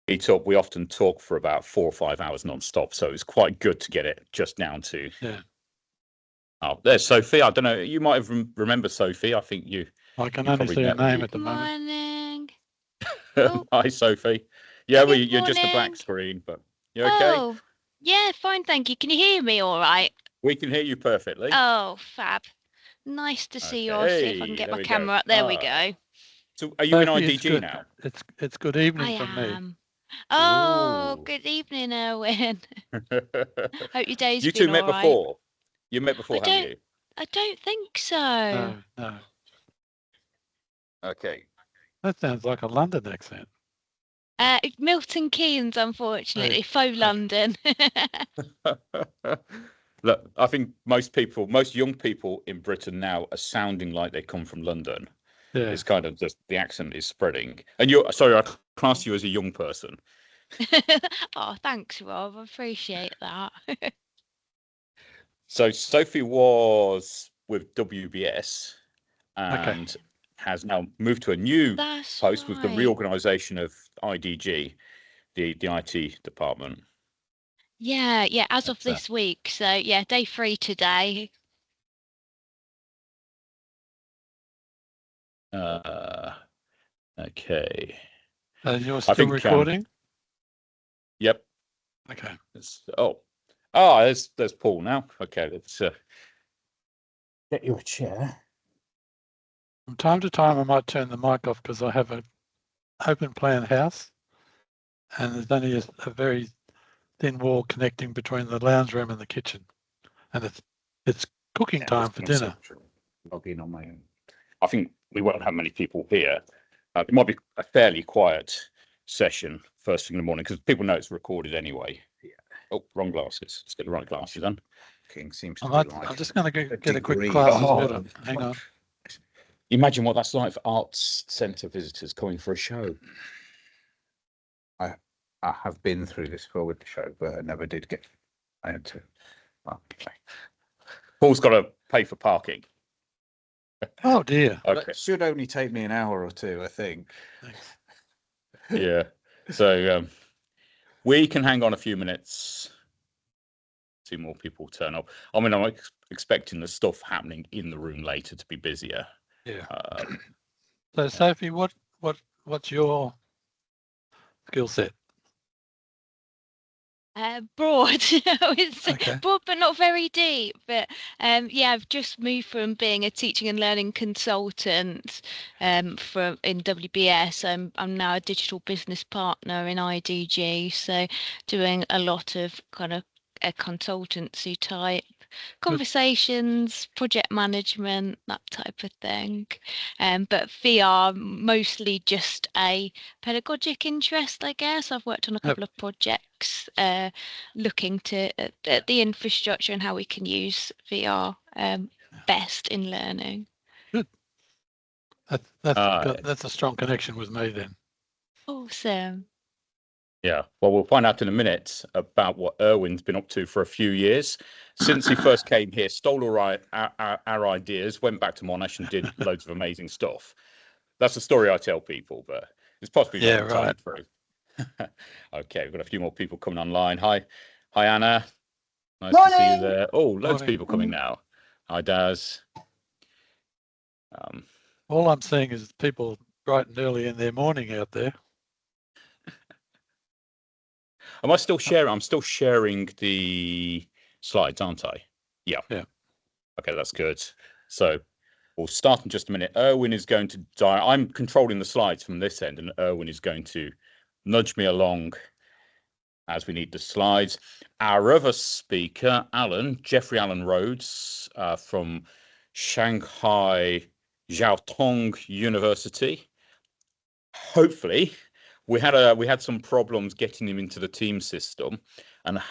meet up, we often talk for about 4 or 5 hours non-stop. So it's quite good to get it just down to. Yeah. Oh, there's Sophie. I don't know. You might have remember Sophie. I think I can you only probably see her met with name you. at the moment. Morning. Oh, Hi, Sophie. Yeah, well, good you're just a black morning. screen, but you okay? Oh, yeah, fine, thank you. Can you hear me all right? We can hear you perfectly. Oh, fab. Nice to see you Okay. all. See if I can Hey, get there my we go. camera up. There we go. So are you in Sophie, it's IDG good. now? It's good I evening from me. am. Oh, Ooh. good evening, Erwin. Hope your day's You two been met all right. before. You met I before, haven't don't you? I don't think so. No. Okay. That sounds like a London accent. Milton Keynes, unfortunately, Hey, faux okay. London. Look, I think most young people in Britain now are sounding like they come from London. Yeah. It's kind of just the accent is spreading. And you're sorry, I class you as a young person. Oh, thanks, Rob. I appreciate that. So Sophie was with WBS and Okay. has now moved to a new That's post with the right. reorganisation of IDG, the IT department. Yeah, as of That's, this week. So yeah, day 3 today. okay. And you're I still think recording? Yep. Okay. There's Paul now. Okay, let's get you a chair. From time to time, I might turn the mic off because I have an open plan house, and there's only a very thin wall connecting between the lounge room and the kitchen, and it's cooking time for dinner. Log in on my own. I think we won't have many people here. It might be a fairly quiet session first thing in the morning because people know it's recorded anyway. Yeah. Oh, wrong glasses. Let's get the right glasses on. King seems to I'm just going to get a quick glass of water. Hang on. Imagine what that's like for arts centre visitors coming for a show. I have been through this before with the show, but I never did get. I had to. Well, anyway. Paul's got to pay for parking. Oh dear. Okay. That should only take me an hour or two, I think. Thanks. Yeah. So we can hang on a few minutes. See more people turn up. I mean, I'm expecting the stuff happening in the room later to be busier. Yeah. So Sophie, what's your skill set? Broad. It's Okay. broad but not very deep. But yeah, I've just moved from being a teaching and learning consultant from in WBS. I'm now a digital business partner in IDG, so doing a lot of kind of a consultancy type conversations, project management, that type of thing. But VR mostly just a pedagogic interest, I guess. I've worked on a couple of projects looking at the infrastructure and how we can use VR best in learning. Good. That's a strong connection with me then. Awesome. Yeah, well, we'll find out in a minute about what Erwin's been up to for a few years. Since he first came here, stole our ideas, went back to Monash and did loads of amazing stuff. That's the story I tell people, but it's possibly not entirely true. Okay, we've got a few more people coming online. Hi, Anna. Nice to see you there. Oh, loads of people coming now. Hi, Daz. All I'm seeing is people bright and early in their morning out there. Am I still sharing? I'm still sharing the slides, aren't I? Yeah. Okay, that's good. So we'll start in just a minute. Erwin is going to I'm controlling the slides from this end, and Erwin is going to nudge me along as we need the slides. Our other speaker, Jeffrey Allen Rhodes, from Shanghai Jiaotong University. Hopefully, we had some problems getting him into the team system, and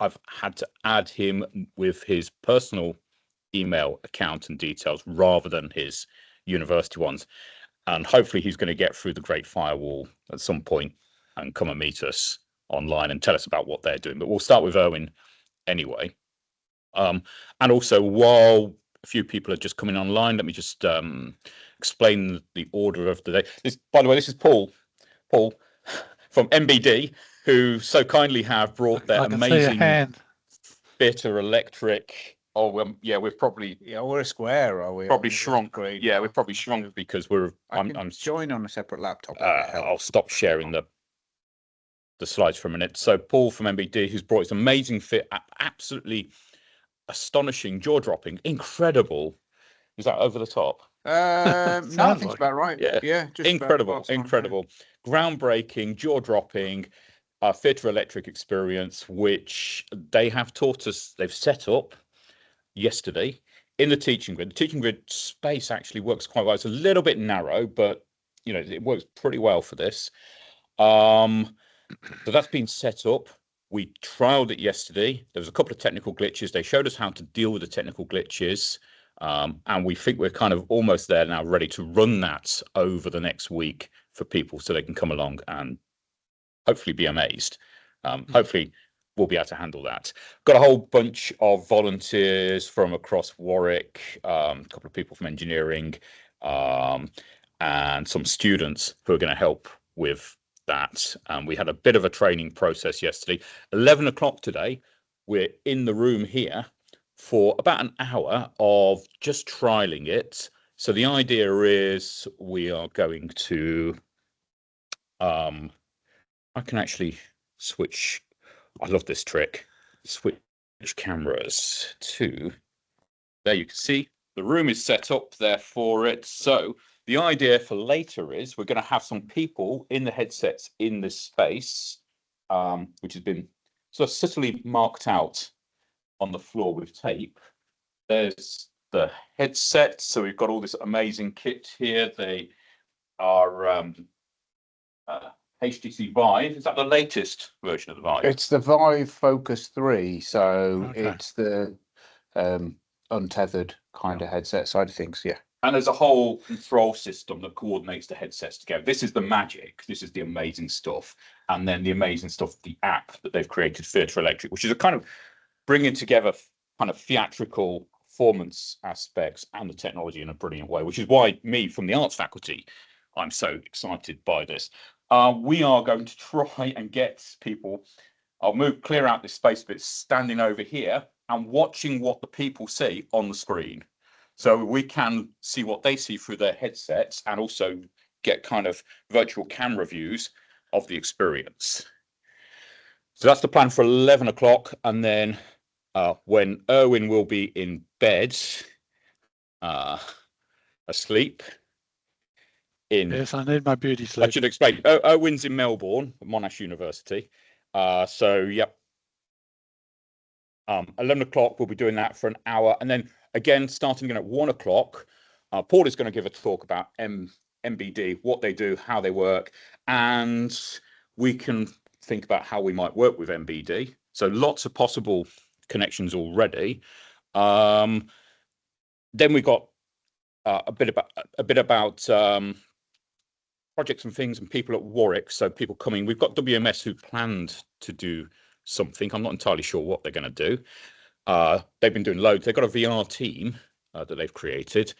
I've had to add him with his personal email account and details rather than his university ones. And hopefully he's going to get through the Great Firewall at some point and come and meet us online and tell us about what they're doing. But we'll start with Erwin anyway. And also, while a few people are just coming online, let me just explain the order of the day. By the way, this is Paul. Paul, from MBD, who so kindly have brought their I can see a amazing hand. bitter electric. Oh, yeah, we've probably we're a square, are we? probably shrunk. Yeah, we've probably shrunk because we're. I'm join on a separate laptop. I'll stop sharing the slides for a minute. So Paul from MBD, who's brought his amazing fit, absolutely astonishing, jaw-dropping, incredible. Is that over the top? No, I think it's about right. Yeah, just incredible, groundbreaking, jaw-dropping, theatre electric experience, which they have taught us. They've set up yesterday in the teaching grid. The teaching grid space actually works quite well. It's a little bit narrow, but it works pretty well for this. So that's been set up. We trialed it yesterday. There was a couple of technical glitches. They showed us how to deal with the technical glitches. And we think we're kind of almost there now, ready to run that over the next week for people so they can come along and hopefully be amazed. Hopefully we'll be able to handle that. Got a whole bunch of volunteers from across Warwick, a couple of people from engineering, and some students who are going to help with that. We had a bit of a training process yesterday. 11 o'clock today, we're in the room here for about an hour of just trialing it. So the idea is we are going to, I can actually switch. I love this trick. Switch cameras to, there you can see the room is set up there for it. So the idea for later is we're going to have some people in the headsets in this space, which has been sort of subtly marked out on the floor with tape. There's the headset. So we've got all this amazing kit here. They are HTC Vive. Is that the latest version of the Vive? It's the Vive Focus 3. So it's the untethered kind of headset side of things. Yeah. And there's a whole control system that coordinates the headsets together. This is the magic. This is the amazing stuff. And then the amazing stuff, the app that they've created, Theatre Electric, which is a kind of bringing together kind of theatrical performance aspects and the technology in a brilliant way, which is why me from the arts faculty, I'm so excited by this. We are going to try and get people, I'll clear out this space bit, standing over here and watching what the people see on the screen. So we can see what they see through their headsets and also get kind of virtual camera views of the experience. So that's the plan for 11 o'clock. And then when Erwin will be in bed, asleep. Yes, I need my beauty sleep. I should explain. Erwin's in Melbourne, at Monash University. So, yep. 11 o'clock, we'll be doing that for an hour. And then again, starting again at 1 o'clock, Paul is going to give a talk about MBD, what they do, how they work. And we can think about how we might work with MBD. So lots of possible connections already. Then we got a bit about projects and things and people at Warwick. So people coming. We've got WMS who planned to do something. I'm not entirely sure what they're going to do. They've been doing loads. They've got a VR team that they've created.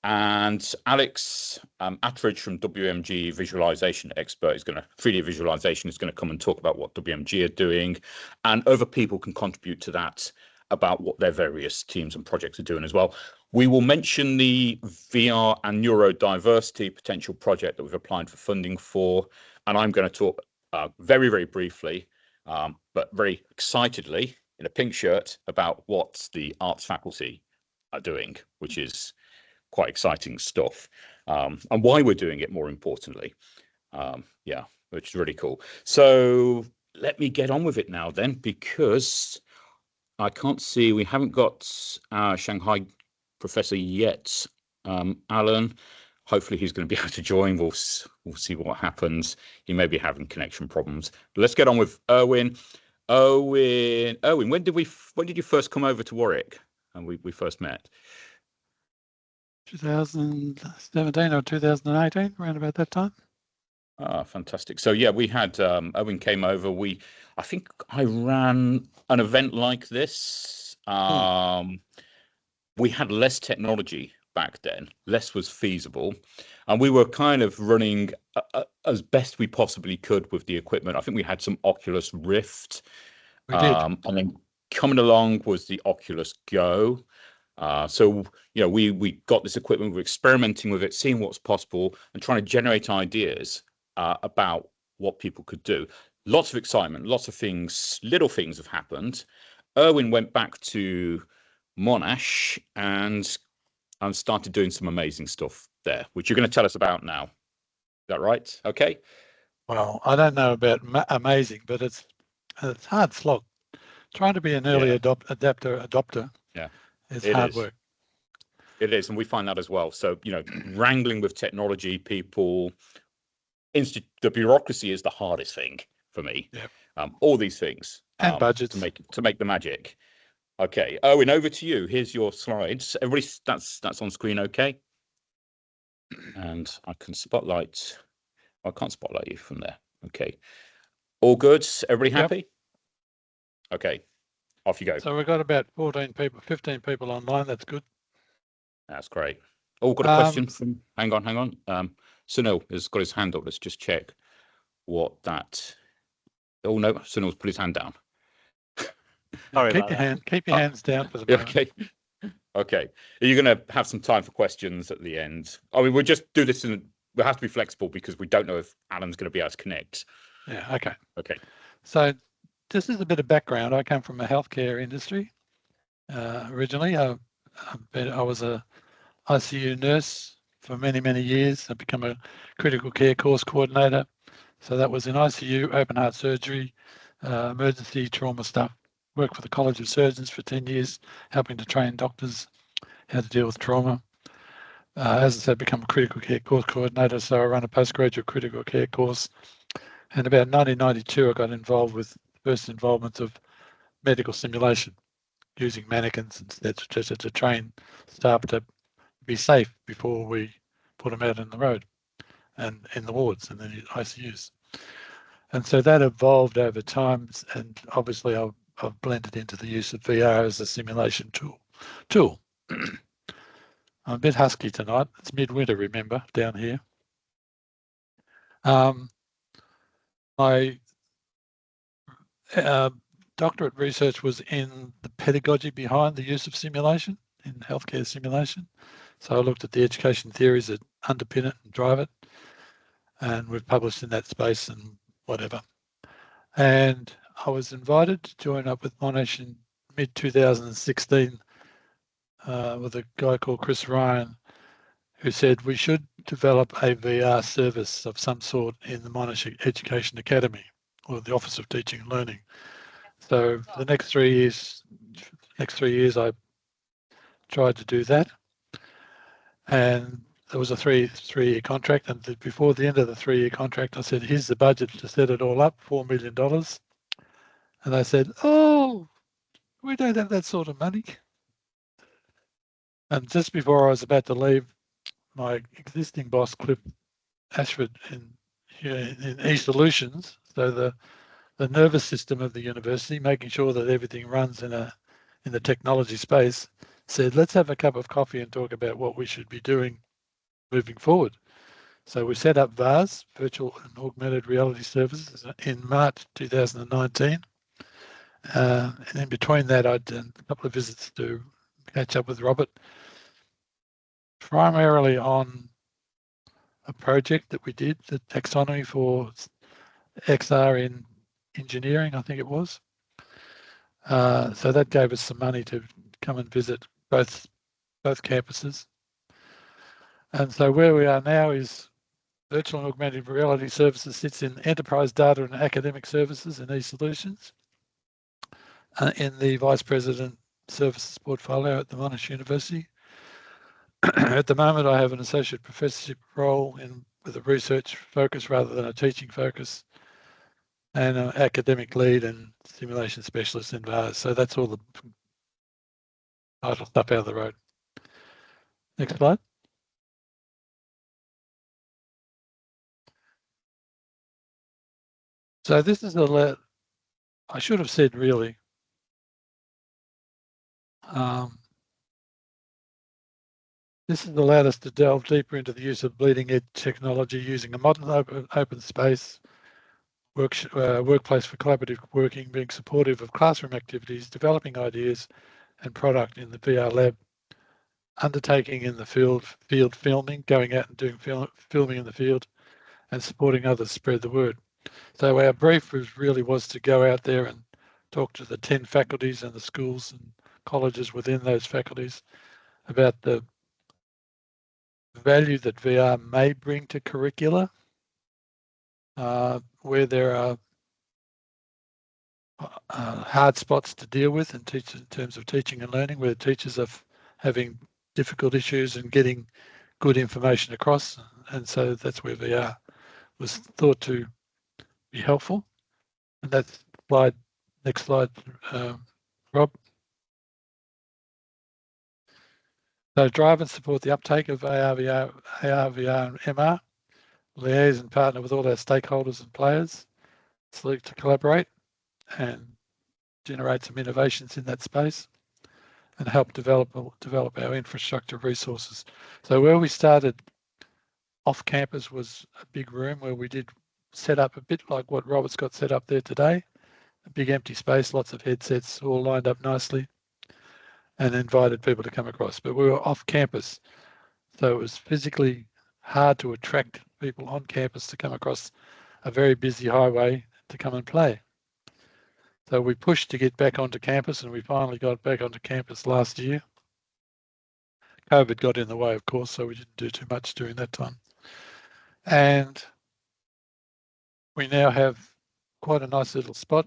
And Alex Attridge from WMG Visualization Expert is going to 3D Visualization is going to come and talk about what WMG are doing, and other people can contribute to that about what their various teams and projects are doing as well. We will mention the VR and neurodiversity potential project that we've applied for funding for, and I'm going to talk very, very briefly, but very excitedly in a pink shirt about what the arts faculty are doing, which is quite exciting stuff, and why we're doing it, more importantly. Yeah, which is really cool. So let me get on with it now then, because I can't see, we haven't got our Shanghai professor yet. Alan, hopefully he's going to be able to join. We'll see what happens. He may be having connection problems. But let's get on with Erwin. Erwin, when did you first come over to Warwick and we first met? 2017 or 2018, around about that time. Fantastic. So yeah, we had Owen came over. I think I ran an event like this. We had less technology back then. Less was feasible. and we were kind of running as best we possibly could with the equipment. I think we had some Oculus Rift, We did. and then coming along was the Oculus Go. So we got this equipment, we're experimenting with it, seeing what's possible, and trying to generate ideas about what people could do. Lots of excitement, lots of things, little things have happened. Erwin went back to Monash and started doing some amazing stuff there, which you're going to tell us about now. Is that right? Okay. Well, I don't know about amazing, but it's hard slog. Trying to be an early adopter. Yeah, is hard work. It is, and we find that as well. So wrangling with technology, people, the bureaucracy is the hardest thing for me. Yeah. All these things and budgets to make the magic. Okay, Owen, over to you. Here's your slides. Everybody, that's on screen, okay? And I can spotlight. I can't spotlight you from there. Okay, all good. Everybody happy? Yep. Okay, off you go. So we've got about 14 people, 15 people online. That's good. That's great. Oh, got a question from. Hang on. Sunil has got his hand up. Let's just check what that. Oh no, Sunil's put his hand down. Sorry, keep your hands down for the moment. Okay. Are you going to have some time for questions at the end? I mean, we'll just do this we'll have to be flexible because we don't know if Alan's going to be able to connect. Yeah. Okay. Okay. So this is a bit of background. I come from a healthcare industry. Originally, I was a ICU nurse for many, many years. I've become a critical care course coordinator. So that was in ICU, open heart surgery, emergency trauma stuff. Worked for the College of Surgeons for 10 years, helping to train doctors how to deal with trauma. As I said, become a critical care course coordinator. So I run a postgraduate critical care course. And about 1992, I got involved with first involvement of medical simulation, using mannequins and just to train staff to be safe before we put them out in the road and in the wards and the ICUs. And so that evolved over time, and obviously I've blended into the use of VR as a simulation tool. I'm a bit husky tonight. It's midwinter, remember, down here. My doctorate research was in the pedagogy behind the use of simulation in healthcare simulation. So I looked at the education theories that underpin it and drive it, and we've published in that space and whatever. And I was invited to join up with Monash in mid-2016 with a guy called Chris Ryan, who said we should develop a VR service of some sort in the Monash Education Academy or the Office of Teaching and Learning. So for the next 3 years, I tried to do that. And there was a three-year contract. And before the end of the 3-year contract, I said, here's the budget to set it all up, $4 million. And they said, oh, we don't have that sort of money. And just before I was about to leave, my existing boss, Cliff Ashford in eSolutions, so the nervous system of the university, making sure that everything runs in the technology space, said, let's have a cup of coffee and talk about what we should be doing moving forward. So we set up VARS, Virtual and Augmented Reality Services, in March 2019. And in between that, I'd done a couple of visits to catch up with Robert, primarily on a project that we did, the taxonomy for XR in engineering, I think it was. So that gave us some money to come and visit both campuses. And so where we are now is Virtual and Augmented Reality Services sits in Enterprise Data and Academic Services in eSolutions, in the Vice President Services portfolio at the Monash University. At the moment, I have an associate professorship role with a research focus rather than a teaching focus, and an academic lead and simulation specialist in VARS. So that's all the title stuff out of the road. Next slide. So this is I should have said really. This has allowed us to delve deeper into the use of bleeding edge technology using a modern open space workplace for collaborative working, being supportive of classroom activities, developing ideas and product in the VR lab, undertaking in the field filming, going out and doing filming in the field, and supporting others spread the word. So our brief was to go out there and talk to the 10 faculties and the schools and colleges within those faculties about the value that VR may bring to curricula, where there are hard spots to deal with in terms of teaching and learning, where teachers are having difficult issues and getting good information across. And so that's where VR was thought to be helpful. And that's slide, next slide, Rob. So drive and support the uptake of AR, VR and MR, liaise and partner with all our stakeholders and players, select to collaborate and generate some innovations in that space and help develop our infrastructure resources. So where we started off campus was a big room where we did set up a bit like what Robert's got set up there today, a big empty space, lots of headsets all lined up nicely, and invited people to come across. But we were off campus, so it was physically hard to attract people on campus to come across a very busy highway to come and play. So we pushed to get back onto campus, and we finally got back onto campus last year. COVID got in the way, of course, so we didn't do too much during that time. And we now have quite a nice little spot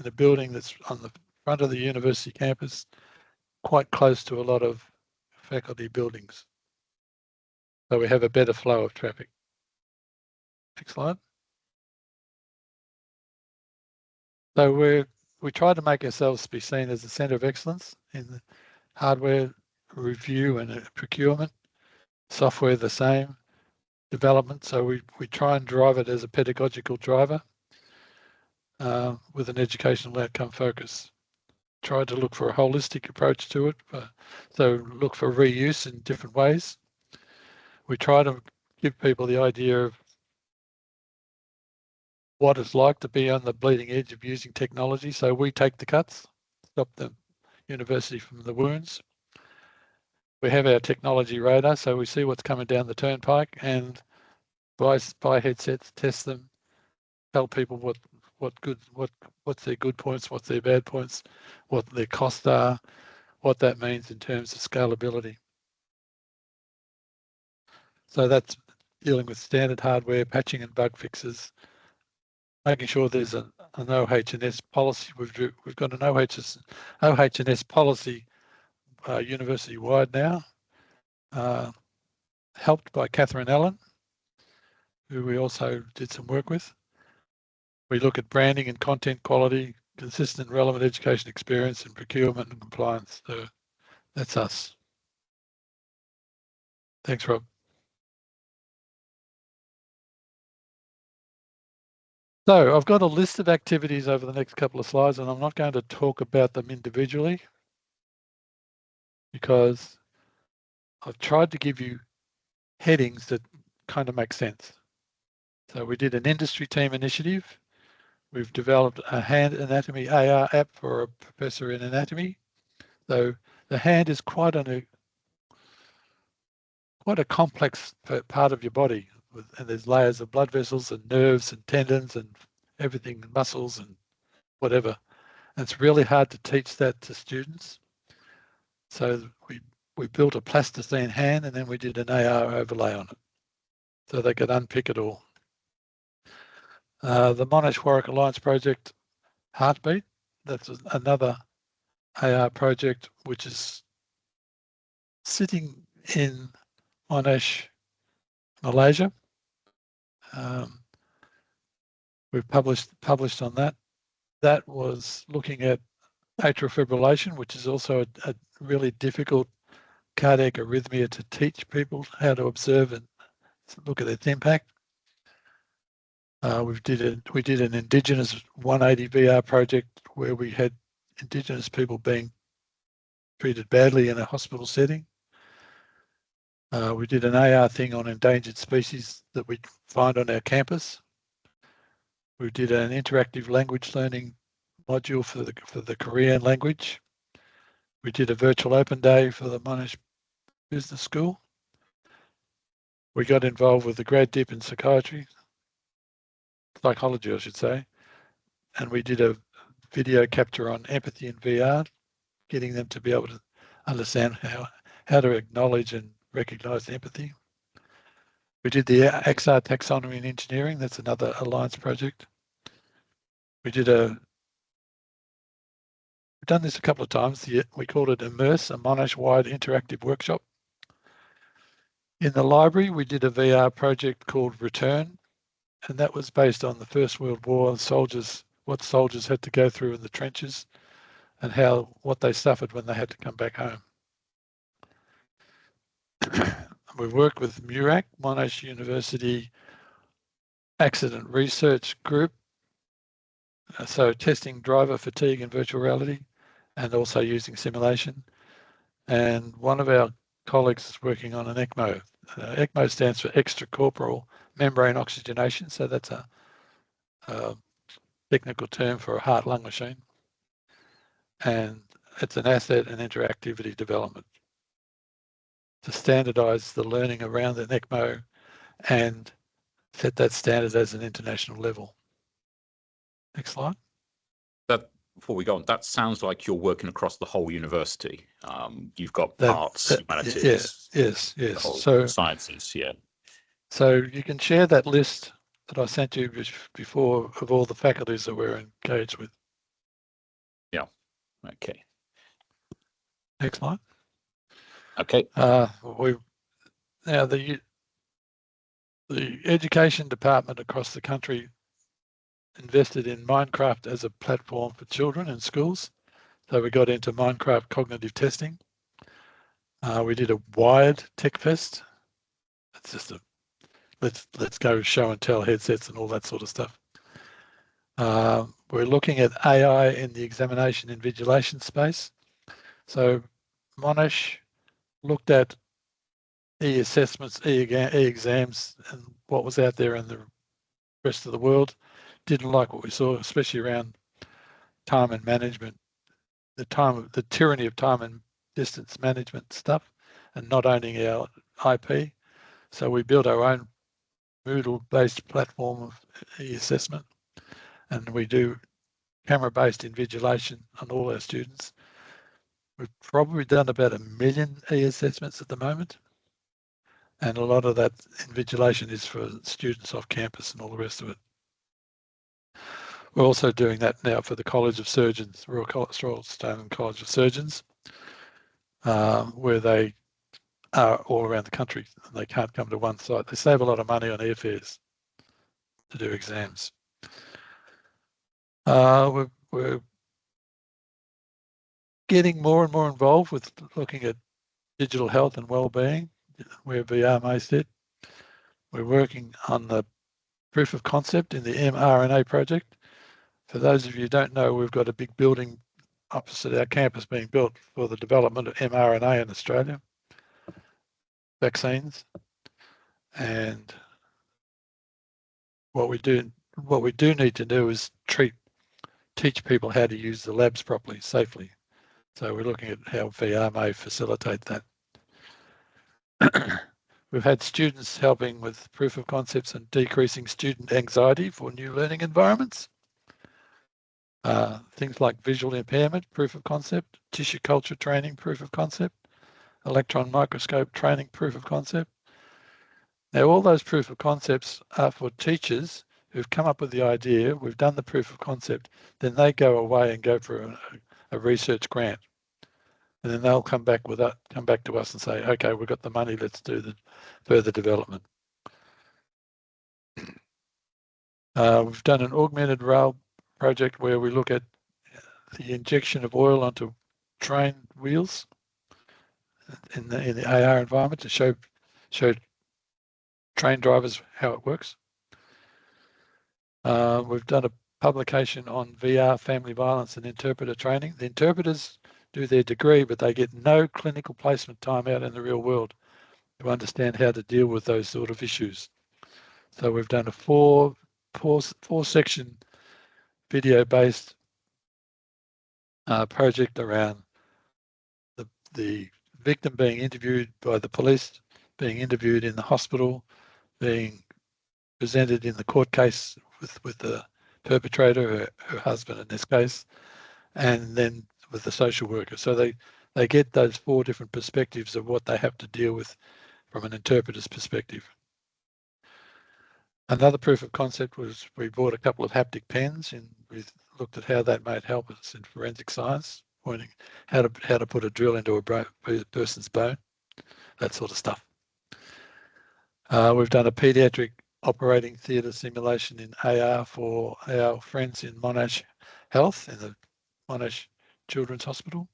in a building that's on the front of the university campus, quite close to a lot of faculty buildings. So we have a better flow of traffic. Next slide. So we try to make ourselves be seen as a centre of excellence in the hardware review and procurement, software the same, development. So we try and drive it as a pedagogical driver with an educational outcome focus. Try to look for a holistic approach to it. So look for reuse in different ways. We try to give people the idea of what it's like to be on the bleeding edge of using technology. So we take the cuts, stop the university from the wounds. We have our technology radar, so we see what's coming down the turnpike and buy headsets, test them, tell people what's their good points, what's their bad points, what their costs are, what that means in terms of scalability. So that's dealing with standard hardware, patching and bug fixes, making sure there's an OH&S policy. We've got an OH&S policy university-wide now, helped by Catherine Allen, who we also did some work with. We look at branding and content quality, consistent relevant education experience and procurement and compliance. So that's us. Thanks, Rob. So I've got a list of activities over the next couple of slides, and I'm not going to talk about them individually because I've tried to give you headings that kind of make sense. So we did an industry team initiative. We've developed a hand anatomy AR app for a professor in anatomy. So the hand is quite a complex part of your body, and there's layers of blood vessels and nerves and tendons and everything, muscles and whatever. And it's really hard to teach that to students. So we built a plasticine hand, and then we did an AR overlay on it so they could unpick it all. The Monash Warwick Alliance project, Heartbeat, that's another AR project which is sitting in Monash, Malaysia. We've published on that. That was looking at atrial fibrillation, which is also a really difficult cardiac arrhythmia to teach people how to observe and look at its impact. We did an Indigenous 180 VR project where we had Indigenous people being treated badly in a hospital setting. We did an AR thing on endangered species that we find on our campus. We did an interactive language learning module for the Korean language. We did a virtual open day for the Monash Business School. We got involved with the grad dip in psychology, I should say, and we did a video capture on empathy in VR, getting them to be able to understand how to acknowledge and recognize empathy. We did the XR taxonomy in engineering. That's another Alliance project. We've done this a couple of times. We called it Immerse, a Monash-wide interactive workshop. In the library, we did a VR project called Return, and that was based on the First World War, what soldiers had to go through in the trenches and what they suffered when they had to come back home. We worked with MURAC, Monash University Accident Research Group, so testing driver fatigue in virtual reality and also using simulation. And one of our colleagues is working on an ECMO. ECMO stands for extracorporeal membrane oxygenation, so that's a technical term for a heart-lung machine. And it's an asset and interactivity development to standardise the learning around an ECMO and set that standard as an international level. Next slide. Before we go on, that sounds like you're working across the whole university. You've got arts, humanities, yes. So sciences, yeah. So you can share that list that I sent you before of all the faculties that we're engaged with. Yeah. Okay. Next slide. Okay. Now the education department across the country invested in Minecraft as a platform for children in schools. So we got into Minecraft cognitive testing. We did a Wired Tech Fest. It's just let's go show and tell headsets and all that sort of stuff. We're looking at AI in the examination and invigilation space. So Monash looked at e-assessments, e-exams, and what was out there in the rest of the world. Didn't like what we saw, especially around time and management, the tyranny of time and distance management stuff, and not owning our IP. So we built our own Moodle-based platform of e-assessment, and we do camera-based invigilation on all our students. We've probably done about 1 million e-assessments at the moment, and a lot of that invigilation is for students off campus and all the rest of it. We're also doing that now for the College of Surgeons, Royal Australian College of Surgeons, where they are all around the country and they can't come to one site. They save a lot of money on airfares to do exams. We're getting more and more involved with looking at digital health and well-being, where VR may sit. We're working on the proof of concept in the mRNA project. For those of you who don't know, we've got a big building opposite our campus being built for the development of mRNA in Australia, vaccines. And what we do need to do is teach people how to use the labs properly, safely. So we're looking at how VR may facilitate that. We've had students helping with proof of concepts and decreasing student anxiety for new learning environments. Things like visual impairment, proof of concept, tissue culture training, proof of concept, electron microscope training, proof of concept. Now, all those proof of concepts are for teachers who've come up with the idea, we've done the proof of concept, then they go away and go for a research grant. And then they'll come back to us and say, okay, we've got the money, let's do the further development. We've done an augmented rail project where we look at the injection of oil onto train wheels in the AR environment to show train drivers how it works. We've done a publication on VR family violence and interpreter training. The interpreters do their degree, but they get no clinical placement time out in the real world. to understand how to deal with those sort of issues. So we've done a four section video-based project around the victim being interviewed by the police, being interviewed in the hospital, being presented in the court case with the perpetrator, her husband in this case, and then with the social worker. So they get those four different perspectives of what they have to deal with from an interpreter's perspective. Another proof of concept was we bought a couple of haptic pens and we looked at how that might help us in forensic science, pointing how to put a drill into a person's bone, that sort of stuff. We've done a pediatric operating theatre simulation in AR for our friends in Monash Health, in the Monash Children's Hospital.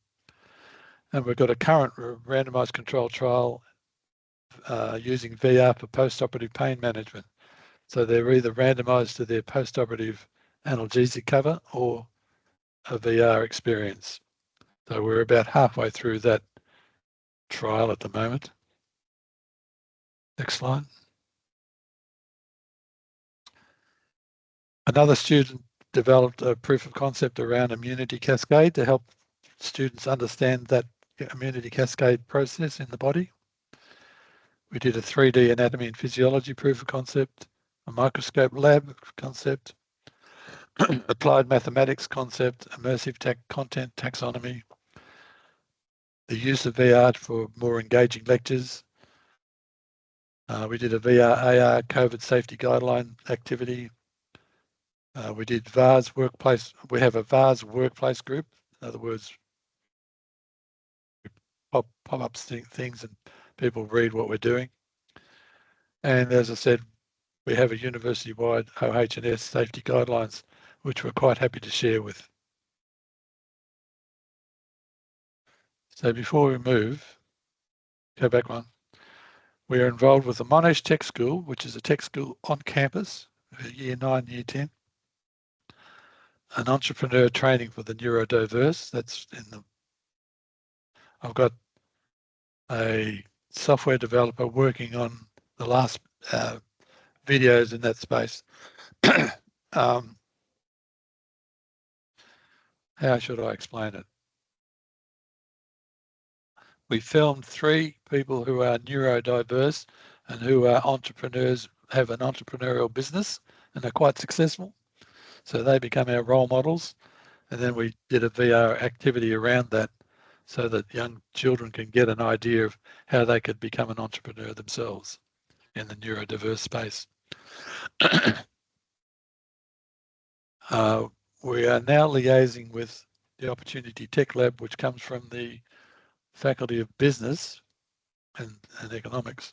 And we've got a current randomised control trial using VR for post-operative pain management. So they're either randomised to their post-operative analgesic cover or a VR experience. So we're about halfway through that trial at the moment. Next slide. Another student developed a proof of concept around immunity cascade to help students understand that immunity cascade process in the body. We did a 3D anatomy and physiology proof of concept, a microscope lab concept, applied mathematics concept, immersive content taxonomy, the use of VR for more engaging lectures. We did a VR AR COVID safety guideline activity. We did VARS workplace. We have a VARS workplace group. In other words, pop up things and people read what we're doing. And as I said, we have a university-wide OH&S safety guidelines, which we're quite happy to share with. So before we move, go back one. We are involved with the Monash Tech School, which is a tech school on campus for year 9, year 10. An entrepreneur training for the neurodiverse. That's in the. I've got a software developer working on the last videos in that space. How should I explain it? We filmed 3 people who are neurodiverse and who are entrepreneurs, have an entrepreneurial business and are quite successful. So they become our role models. And then we did a VR activity around that so that young children can get an idea of how they could become an entrepreneur themselves in the neurodiverse space. We are now liaising with the Opportunity Tech Lab, which comes from the Faculty of Business and Economics,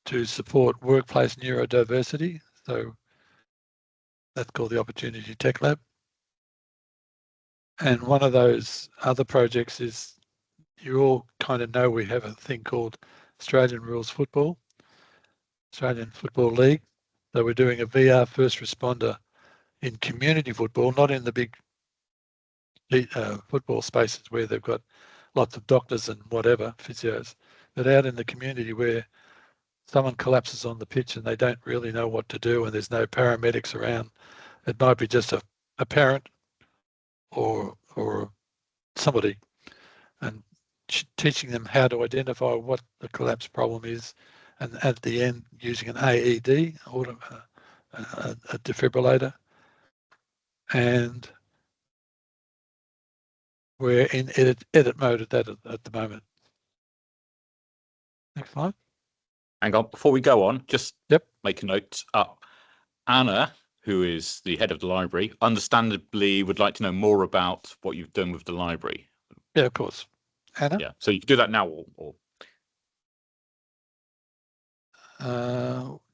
to support workplace neurodiversity. So that's called the Opportunity Tech Lab. And one of those other projects is, you all kind of know we have a thing called Australian Rules Football, Australian Football League. So we're doing a VR first responder in community football, not in the big football spaces where they've got lots of doctors and whatever, physios, but out in the community where someone collapses on the pitch and they don't really know what to do and there's no paramedics around. It might be just a parent or somebody, and teaching them how to identify what the collapse problem is, and at the end using an AED or a defibrillator. And we're in edit mode at the moment. Next slide. Hang on, before we go on, just make a note. Anna, who is the head of the library, understandably would like to know more about what you've done with the library. Yeah, of course. Anna? Yeah, so you can do that now or...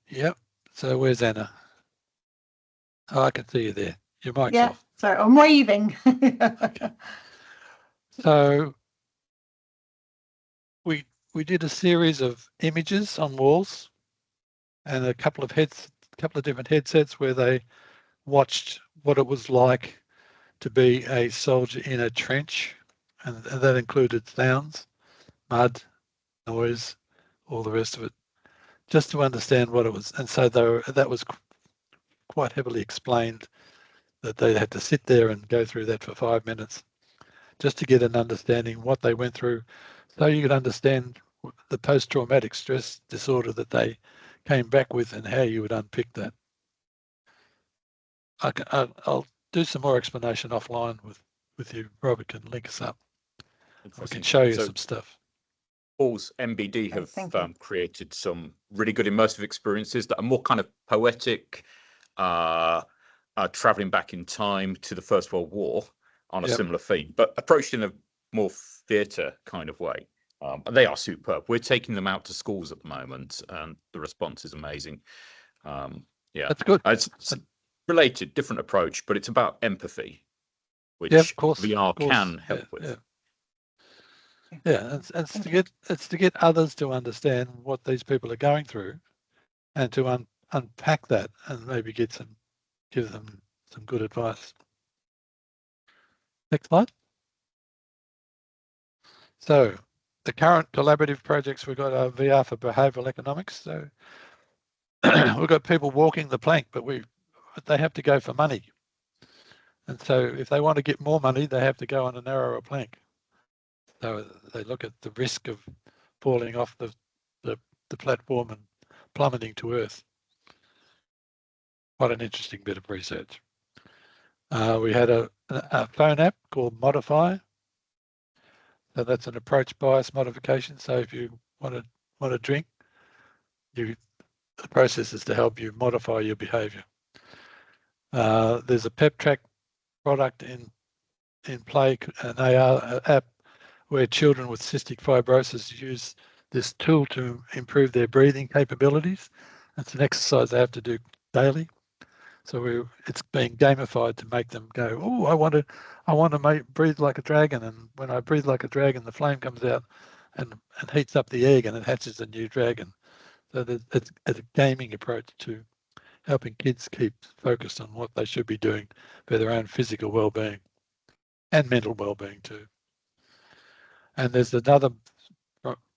Yep. So where's Anna? Oh, I can see you there. Your mic's off. Sorry, I'm waving. Okay. So we did a series of images on walls and a couple of different headsets where they watched what it was like to be a soldier in a trench, and that included sounds, mud, noise, all the rest of it, just to understand what it was. And so that was quite heavily explained, that they had to sit there and go through that for 5 minutes just to get an understanding what they went through, so you could understand the post-traumatic stress disorder that they came back with and how you would unpick that. I'll do some more explanation offline with you. Robert can link us up. I can show you some stuff. Paul's MBD have created some really good immersive experiences that are more kind of poetic, traveling back in time to the First World War on a similar theme, but approached in a more theatre kind of way. They are superb. We're taking them out to schools at the moment, and the response is amazing. Yeah, that's good. It's related, different approach, but it's about empathy, which of course, VR can help with. Yeah, it's to get others to understand what these people are going through, and to unpack that, and maybe give them some good advice. Next slide. So the current collaborative projects we've got are VR for behavioural economics. So we've got people walking the plank, but they have to go for money. And so if they want to get more money, they have to go on a narrower plank. So they look at the risk of falling off the platform and plummeting to earth. Quite an interesting bit of research. We had a phone app called Modify. So that's an approach bias modification. So if you want to drink, the process is to help you modify your behaviour. There's a pep track product in play, an AR app, where children with cystic fibrosis use this tool to improve their breathing capabilities. It's an exercise they have to do daily. So it's being gamified to make them go, oh, I want to breathe like a dragon, and when I breathe like a dragon, the flame comes out and heats up the egg, and it hatches a new dragon. So it's a gaming approach to helping kids keep focused on what they should be doing for their own physical well-being and mental well-being too. And there's another,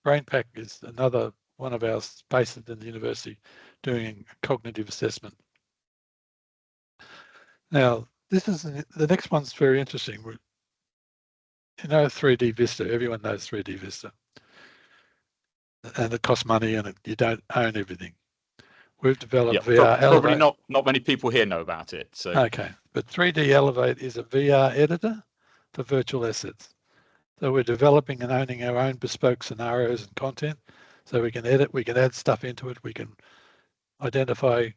BrainPack is another one of our spaces in the university doing cognitive assessment. Now, this is the next one's very interesting. You know 3D Vista, everyone knows 3D Vista. And it costs money, and you don't own everything. We've developed VR probably Elevate. not many people here know about it. So okay, but 3D Elevate is a VR editor for virtual assets. So we're developing and owning our own bespoke scenarios and content. So we can edit, we can add stuff into it, we can identify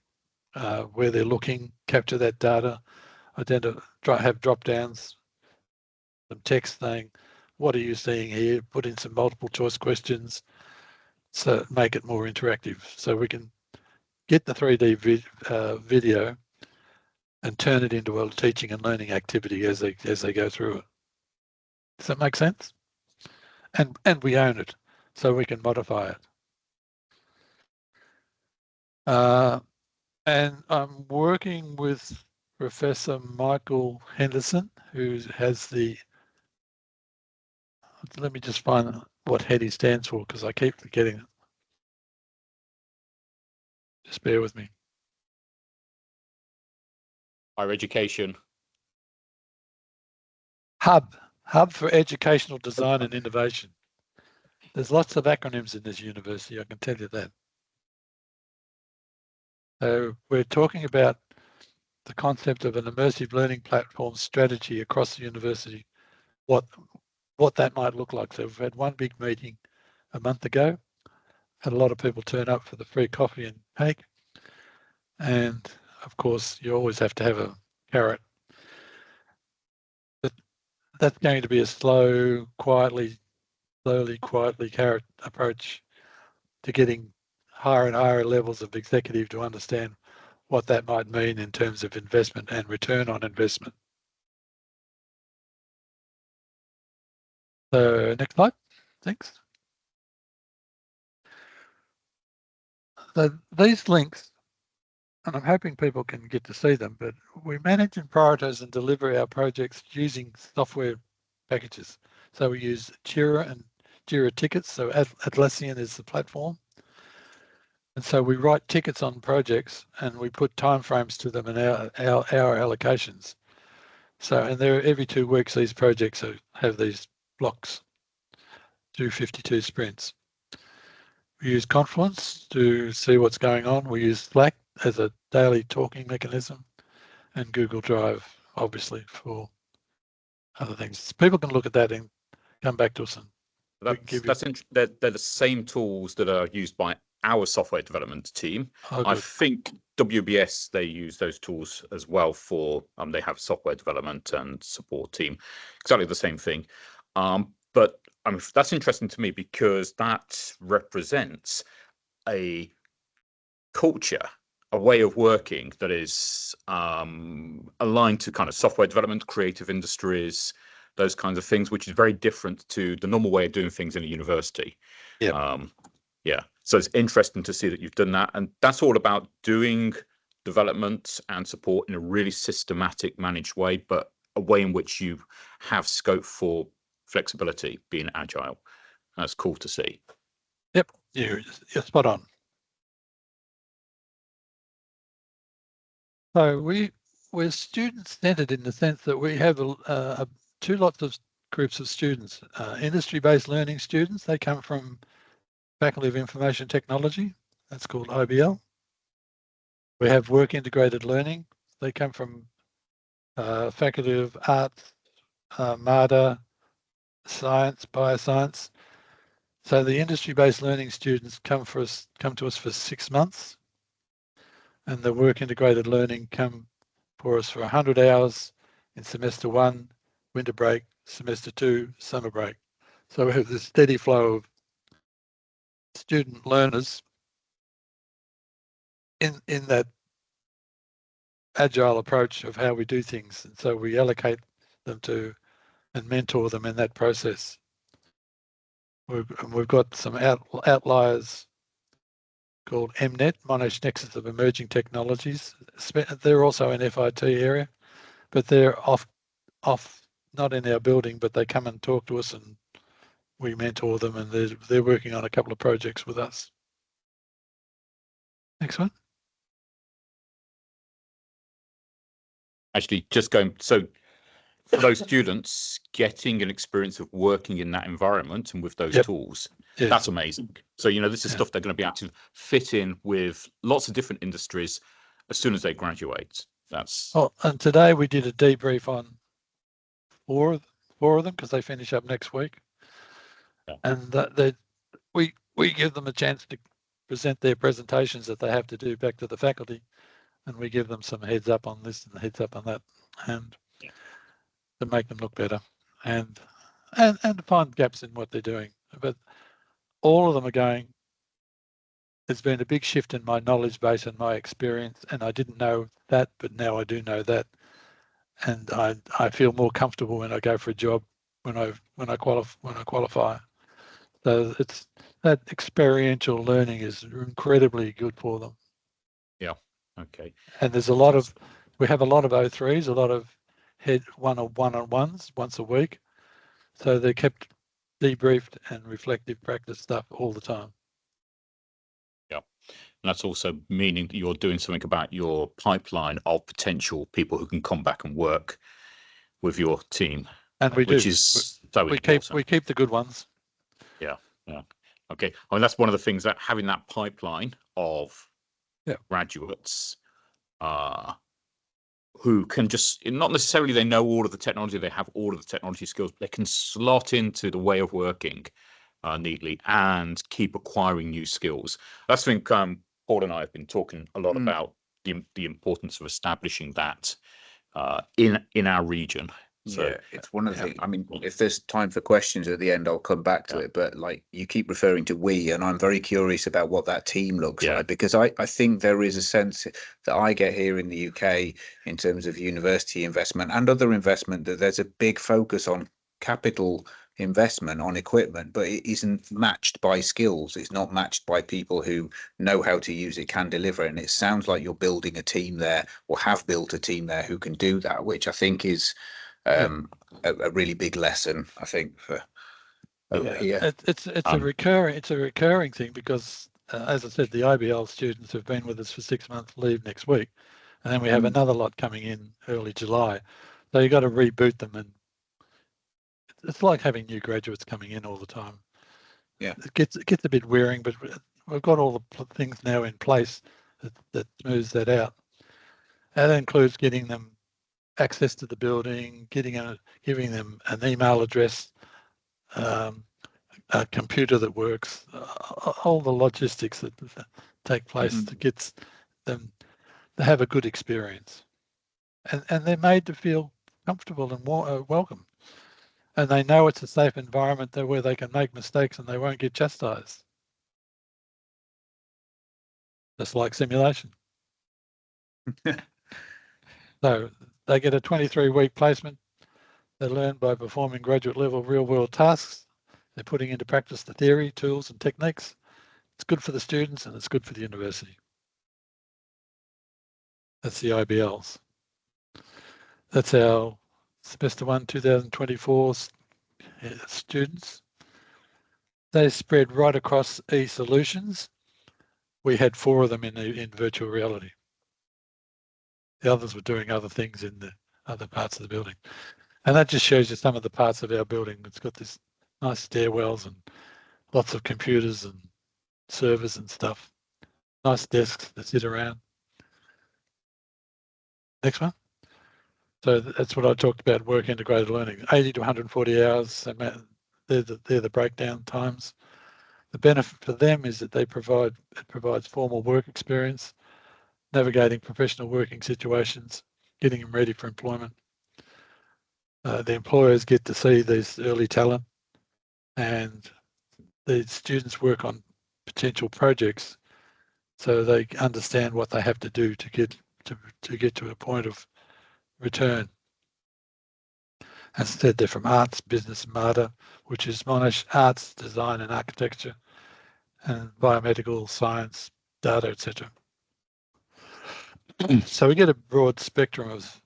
where they're looking, capture that data, have drop downs, some text saying, what are you seeing here? Put in some multiple choice questions, so make it more interactive. So we can get the 3D video and turn it into a teaching and learning activity as they go through it. Does that make sense? And we own it, so we can modify it. And I'm working with Professor Michael Henderson, who has let me just find what head he stands for, because I keep forgetting it. Just bear with me. Higher education. Hub for Educational Design and Innovation. There's lots of acronyms in this university, I can tell you that. So we're talking about the concept of an immersive learning platform strategy across the university, what that might look like. So we've had one big meeting a month ago, had a lot of people turn up for the free coffee and cake. And of course, you always have to have a carrot. But that's going to be a slowly, quietly carrot approach to getting higher and higher levels of executive to understand what that might mean in terms of investment and return on investment. So next slide, thanks. So these links, and I'm hoping people can get to see them, but we manage and prioritize and deliver our projects using software packages. So we use Jira and Jira tickets. So Atlassian is the platform. And so we write tickets on projects and we put timeframes to them and our allocations. So, and there every 2 weeks, these projects have these blocks, do 52 sprints. We use Confluence to see what's going on. We use Slack as a daily talking mechanism, and Google Drive, obviously, for other things. People can look at that and come back to us. And they're the same tools that are used by our software development team. I think WBS, they use those tools as well for, they have software development and support team, exactly the same thing. But that's interesting to me because that represents a culture, a way of working that is aligned to kind of software development, creative industries, those kinds of things, which is very different to the normal way of doing things in a university. Yeah. So it's interesting to see that you've done that. And that's all about doing development and support in a really systematic, managed way, but a way in which you have scope for flexibility, being agile. That's cool to see. Yep, you're spot on. So we're student-centered in the sense that we have two lots of groups of students. Industry-based learning students, they come from Faculty of Information Technology, that's called IBL. We have work integrated learning, they come from Faculty of Arts, MADA, Science, Bioscience. So the industry-based learning students come to us for 6 months, and the work integrated learning come for us for 100 hours in semester 1, winter break, semester 2, summer break. So we have this steady flow of student learners in that agile approach of how we do things. And so we allocate them to and mentor them in that process. We've got some outliers called MNet, Monash Nexus of Emerging Technologies. They're also in FIT area, but they're off not in our building, but they come and talk to us and we mentor them, and they're working on a couple of projects with us. Next one. Actually, just going, so for those students, getting an experience of working in that environment and with those tools, that's amazing. So, this is stuff they're going to be able to fit in with lots of different industries as soon as they graduate. And today we did a debrief on four of them because they finish up next week. And we give them a chance to present their presentations that they have to do back to the faculty, and we give them some heads up on this and heads up on that, and to make them look better and to find gaps in what they're doing. But all of them are going, there's been a big shift in my knowledge base and my experience, and I didn't know that, but now I do know that, and I feel more comfortable when I go for a job when I qualify. So it's that experiential learning is incredibly good for them. Yeah. Okay. And there's we have a lot of O3s, a lot of one-on-ones once a week. So they're kept debriefed and reflective practice stuff all the time. Yeah. And that's also meaning that you're doing something about your pipeline of potential people who can come back and work with your team. And we which is so important. We keep the good ones. Yeah. Okay. I mean, that's one of the things, that having that pipeline of graduates who can just, not necessarily they know all of the technology, they have all of the technology skills, but they can slot into the way of working neatly and keep acquiring new skills. That's something Paul and I have been talking a lot about, the importance of establishing that in our region. So, it's one of the things. I mean, if there's time for questions at the end, I'll come back to it. But like, you keep referring to we, and I'm very curious about what that team looks like, because I think there is a sense that I get here in the UK in terms of university investment and other investment, that there's a big focus on capital investment on equipment, but it isn't matched by skills. It's not matched by people who know how to use it, can deliver. And it sounds like you're building a team there, or have built a team there who can do that, which I think is a really big lesson, I think, for It's a recurring thing because, as I said, the IBL students who've been with us for 6 months leave next week, and then we have another lot coming in early July. So you got to reboot them, and it's like having new graduates coming in all the time. Yeah, it gets a bit wearing, but we've got all the things now in place that smooths that out. And that includes getting them access to the building, giving them an email address, a computer that works, all the logistics that take place that gets them to have a good experience. And they're made to feel comfortable and welcome. And they know it's a safe environment where they can make mistakes and they won't get chastised. Just like simulation. So they get a 23-week placement. They learn by performing graduate level real-world tasks. They're putting into practice the theory, tools and techniques. It's good for the students and it's good for the university. That's the IBLs. That's our semester 1 2024 students. They spread right across eSolutions. We had 4 of them in virtual reality. The others were doing other things in the other parts of the building. And that just shows you some of the parts of our building. It's got this nice stairwells and lots of computers and servers and stuff. Nice desks to sit around. Next one. So that's what I talked about, work integrated learning. 80 to 140 hours, they're the breakdown times. The benefit for them is that it provides formal work experience, navigating professional working situations, getting them ready for employment. The employers get to see this early talent, and the students work on potential projects so they understand what they have to do to get to a point of return. As I said, they're from arts, business, MADA, which is Monash Arts, Design and Architecture, and Biomedical Science, Data, etc. So we get a broad spectrum of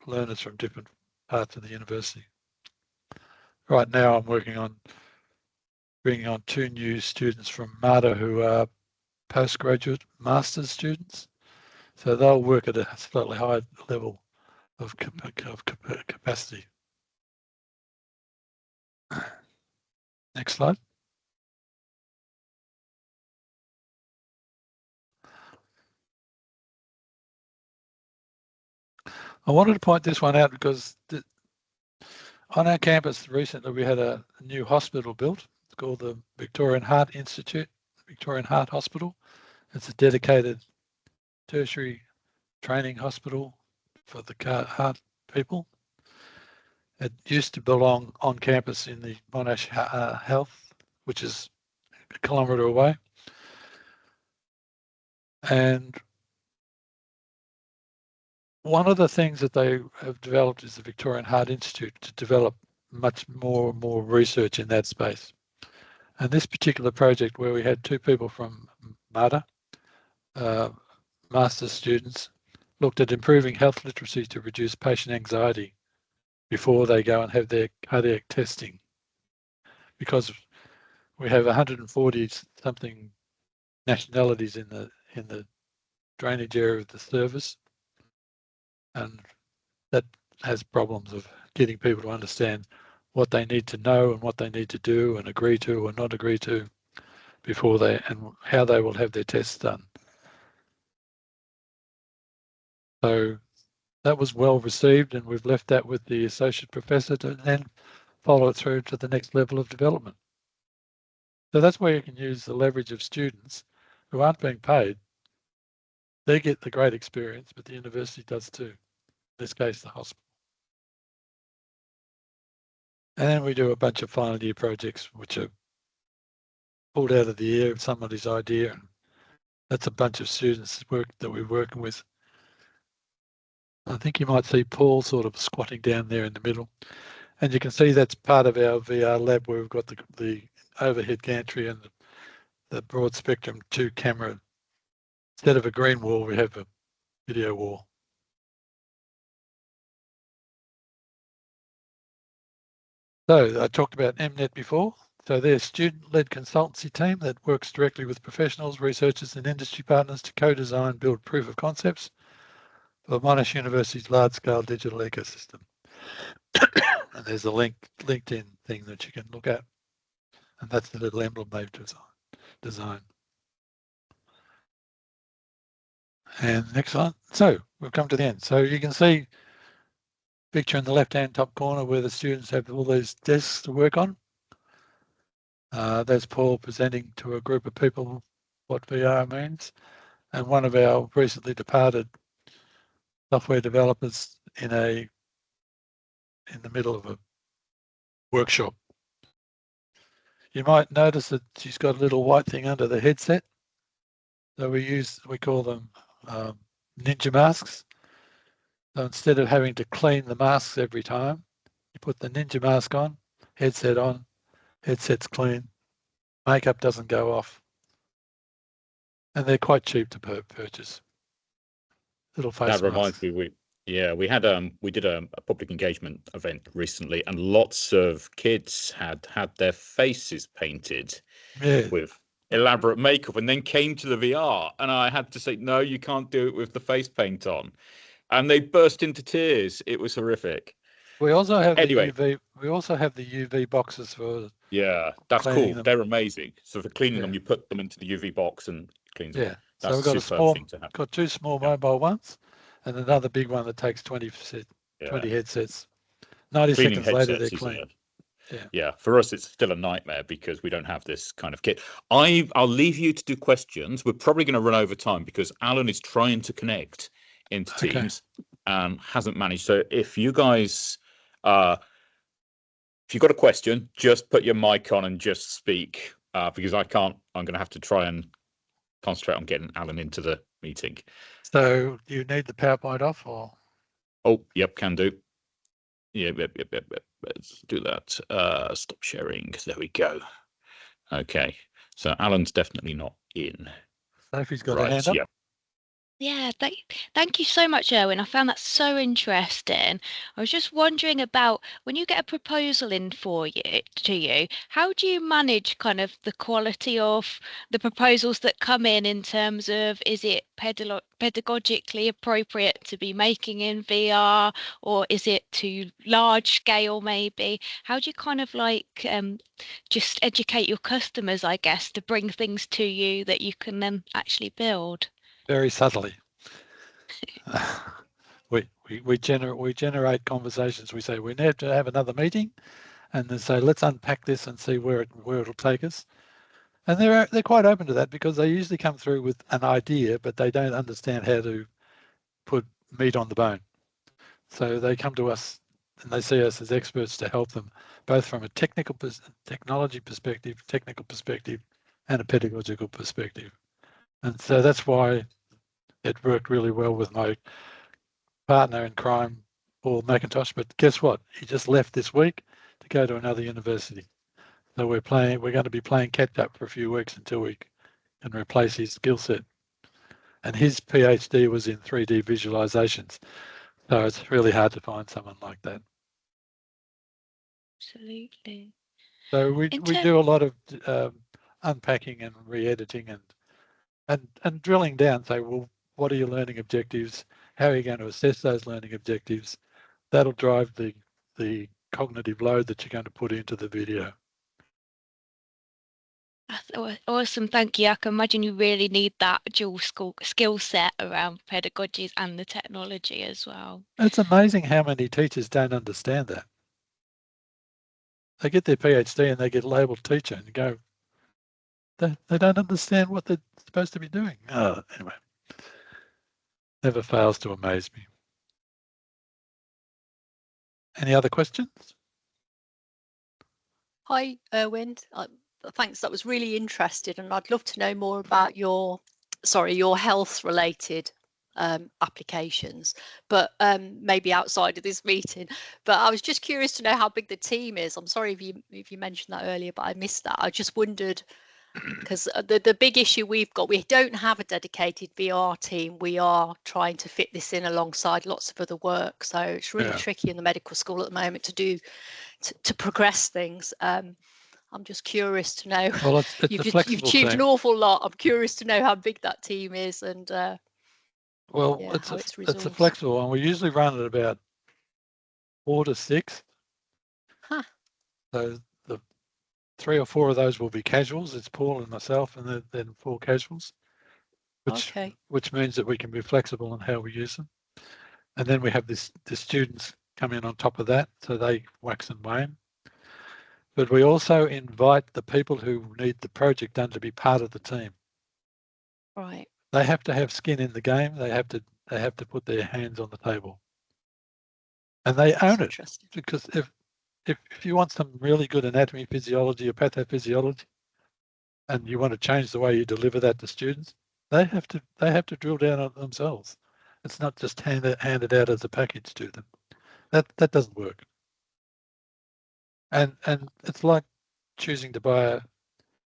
learners from different parts of the university. Right now I'm working on bringing on 2 new students from MADA who are postgraduate master's students. So they'll work at a slightly higher level of capacity. Next slide. I wanted to point this one out because on our campus recently we had a new hospital built. It's called the Victorian Heart Institute, Victorian Heart Hospital. It's a dedicated tertiary training hospital for the heart people. It used to belong on campus in the Monash Health, which is a kilometre away. And one of the things that they have developed is the Victorian Heart Institute to develop much more research in that space. And this particular project where we had 2 people from MADA, master's students, looked at improving health literacy to reduce patient anxiety before they go and have their cardiac testing. Because we have 140 something nationalities in the drainage area of the service, and that has problems of getting people to understand what they need to know and what they need to do and agree to or not agree to before and how they will have their tests done. So that was well received, and we've left that with the associate professor to then follow it through to the next level of development. So that's where you can use the leverage of students who aren't being paid. They get the great experience, but the university does too. In this case, the hospital. And then we do a bunch of final year projects, which are pulled out of the air of somebody's idea. And that's a bunch of students that we're working with. I think you might see Paul sort of squatting down there in the middle. And you can see that's part of our VR lab where we've got the overhead gantry and the broad spectrum 2 camera. Instead of a green wall, we have a video wall. So I talked about MNet before. So they're a student-led consultancy team that works directly with professionals, researchers and industry partners to co-design, build proof of concepts for Monash University's large-scale digital ecosystem. And there's a LinkedIn thing that you can look at. And that's the little emblem they've designed. And next one. So we've come to the end. So you can see picture in the left-hand top corner where the students have all these desks to work on. There's Paul presenting to a group of people what VR means. And one of our recently departed software developers in the middle of a workshop. You might notice that she's got a little white thing under the headset. So we call them ninja masks. So instead of having to clean the masks every time, you put the ninja mask on, headset's clean, makeup doesn't go off. And they're quite cheap to purchase. Little face masks. That reminds me, we did a public engagement event recently, and lots of kids had their faces painted with elaborate makeup, and then came to the VR, and I had to say, no, you can't do it with the face paint on, and they burst into tears. It was horrific. We also have the UV. We also have the UV boxes for. Yeah, that's cool. They're amazing. So for cleaning them, you put them into the UV box and it cleans them. So we've got two small mobile ones, and another big one that takes 20 headsets. 90 seconds later, they're clean. Yeah, for us, it's still a nightmare because we don't have this kind of kit. I'll leave you to do questions. We're probably going to run over time because Alan is trying to connect into Teams and hasn't managed. So if you guys, if you've got a question, just put your mic on and just speak because I can't. I'm going to have to try and concentrate on getting Alan into the meeting. So you need the PowerPoint off, or? Oh, yep, can do. Yep. Let's do that. Stop sharing. There we go. Okay. So Alan's definitely not in. Sophie's got a hand up. Yep. Yeah, thank you so much, Erwin. I found that so interesting. I was just wondering about when you get a proposal in to you, how do you manage kind of the quality of the proposals that come in terms of is it pedagogically appropriate to be making in VR, or is it too large scale maybe? How do you kind of like just educate your customers, I guess, to bring things to you that you can then actually build? Very subtly. We generate conversations. We say we need to have another meeting, and then say let's unpack this and see where it'll take us. And they're quite open to that because they usually come through with an idea, but they don't understand how to put meat on the bone. So they come to us and they see us as experts to help them, both from a technology perspective, and a pedagogical perspective. And so that's why it worked really well with my partner in crime, Paul McIntosh. But guess what? He just left this week to go to another university. So we're going to be playing catch up for a few weeks until we can replace his skill set. And his PhD was in 3D visualizations. So it's really hard to find someone like that. Absolutely. So we do a lot of unpacking and re-editing and drilling down. Say, well, what are your learning objectives? How are you going to assess those learning objectives? That'll drive the cognitive load that you're going to put into the video. That's awesome, thank you. I can imagine you really need that dual skill set around pedagogies and the technology as well. It's amazing how many teachers don't understand that. They get their PhD and they get labelled teacher and go, they don't understand what they're supposed to be doing. Anyway, never fails to amaze me. Any other questions? Hi, Erwin. Thanks, that was really interesting, and I'd love to know more about your health related applications, but maybe outside of this meeting. But I was just curious to know how big the team is. I'm sorry if you mentioned that earlier, but I missed that. I just wondered, because the big issue we've got, we don't have a dedicated VR team. We are trying to fit this in alongside lots of other work, so it's really tricky in the medical school at the moment to progress things. I'm just curious to know. Well, it's a you've flexible achieved team. an awful lot. I'm curious to know how big that team is and well, yeah, it's how a flexible one. We usually run at about 4 to 6. Huh. So the 3 or 4 of those will be casuals. It's Paul and myself, and then 4 casuals, which means that we can be flexible in how we use them. And then we have the students come in on top of that, so they wax and wane. But we also invite the people who need the project done to be part of the team. Right. They have to have skin in the game. They have to put their hands on the table, and they own it. Because if you want some really good anatomy, physiology, or pathophysiology, and you want to change the way you deliver that to students, they have to drill down on it themselves. It's not just handed out as a package to them. That doesn't work. And it's like choosing to buy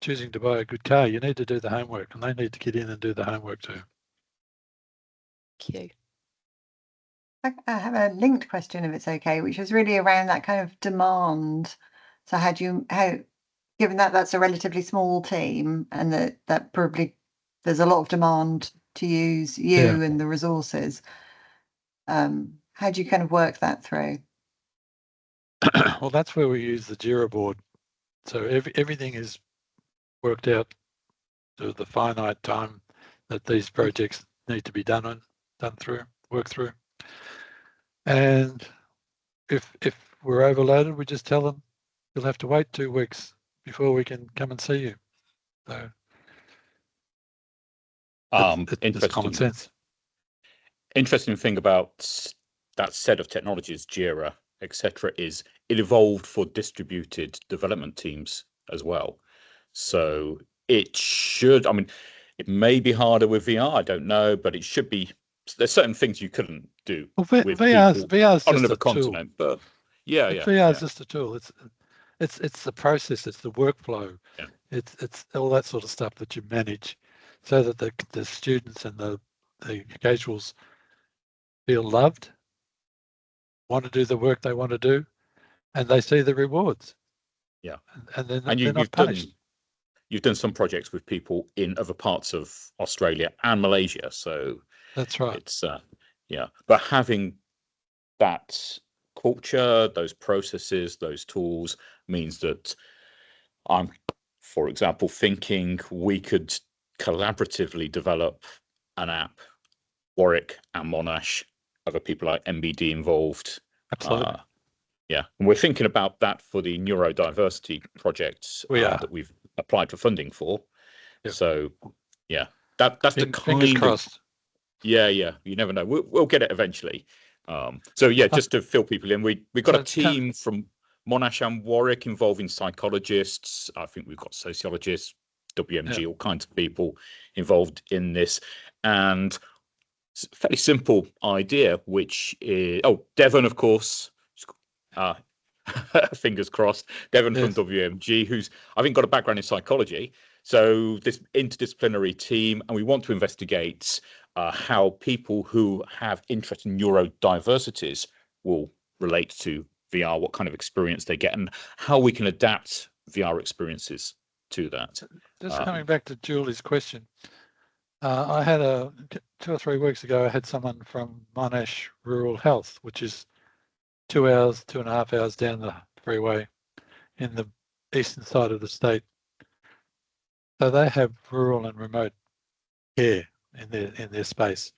a good car. You need to do the homework, and they need to get in and do the homework too. Thank you. I have a linked question, if it's okay, which is really around that kind of demand. So given that that's a relatively small team and that probably there's a lot of demand to use you and the resources, how do you kind of work that through? Well, that's where we use the Jira board. So everything is worked out to the finite time that these projects need to be worked through. And if we're overloaded, we just tell them you'll have to wait 2 weeks before we can come and see you. So it's common sense. Interesting thing about that set of technologies, Jira, etc., is it evolved for distributed development teams as well. So it should, I mean, it may be harder with VR, I don't know, but it should be. There's certain things you couldn't do with VR's on just another a continent, tool. but yeah. VR is just a tool. It's the process, it's the workflow, it's all that sort of stuff that you manage, so that the students and the casuals feel loved, want to do the work they want to do, and they see the rewards. Yeah, and they're not punished. You've done some projects with people in other parts of Australia and Malaysia, so that's right. It's but having that culture, those processes, those tools means that I'm, for example, thinking we could collaboratively develop an app, Warwick and Monash, other people like MBD involved. Absolutely. And we're thinking about that for the neurodiversity project that we've applied for funding for. Yep. So that's the kind fingers crossed. Yeah, you never know. We'll get it eventually. So just to fill people in, we got a team from Monash and Warwick involving psychologists. I think we've got sociologists, WMG, all kinds of people involved in this, and it's a fairly simple idea, which is Devon, of course. Fingers crossed. Devon from WMG, who's I think got a background in psychology. So this interdisciplinary team, and we want to investigate how people who have interest in neurodiversities will relate to VR, what kind of experience they get, and how we can adapt VR experiences to that. Just coming back to Julie's question, I had 2 or 3 weeks ago, I had someone from Monash Rural Health, which is 2.5 hours down the freeway in the eastern side of the state. So they have rural and remote care in their space.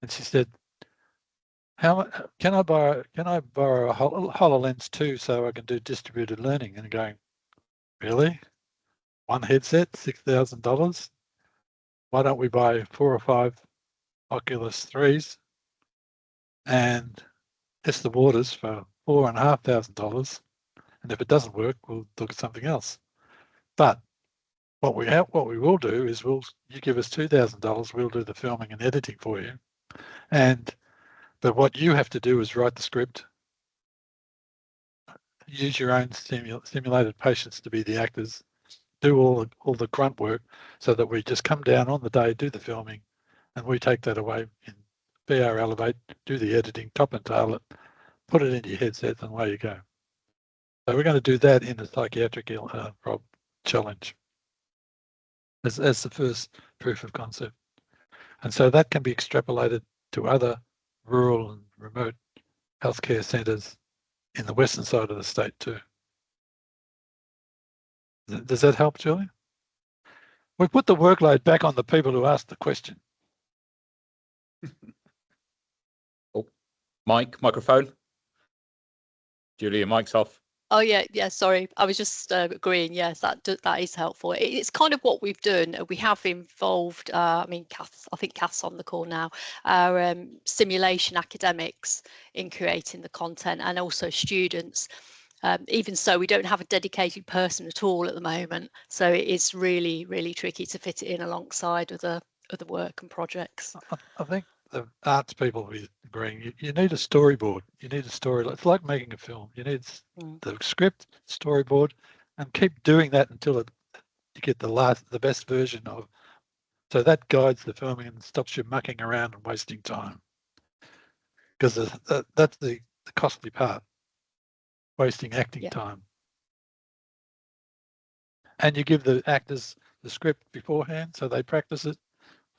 And she said, "How can I borrow a HoloLens too, so I can do distributed learning?" And going, really? One headset, $6,000? Why don't we buy 4 or 5 Oculus 3s and test the waters for $4,500? And if it doesn't work, we'll look at something else. But what we will do is you give us $2,000, we'll do the filming and editing for you. But what you have to do is write the script, use your own simulated patients to be the actors, do all the grunt work, so that we just come down on the day, do the filming, and we take that away in VR Elevate, do the editing, top and tail it, put it into your headset, and away you go. So we're going to do that in a psychiatric challenge as the first proof of concept. And so that can be extrapolated to other rural and remote healthcare centres in the western side of the state too. Does that help, Julie? We put the workload back on the people who asked the question. Oh, microphone. Julie, your mic's off. Oh yeah, sorry. I was just agreeing. Yes, that is helpful. It's kind of what we've done. We have involved. I mean, I think Kath's on the call now. Our simulation academics in creating the content, and also students. Even so, we don't have a dedicated person at all at the moment. So it is really, really tricky to fit it in alongside other work and projects. I think the arts people will be agreeing. You need a storyboard. You need a story. It's like making a film. You need the script, storyboard, and keep doing that until you get the best version of. So that guides the filming and stops you mucking around and wasting time. Because that's the costly part, wasting acting time. And you give the actors the script beforehand, so they practice it.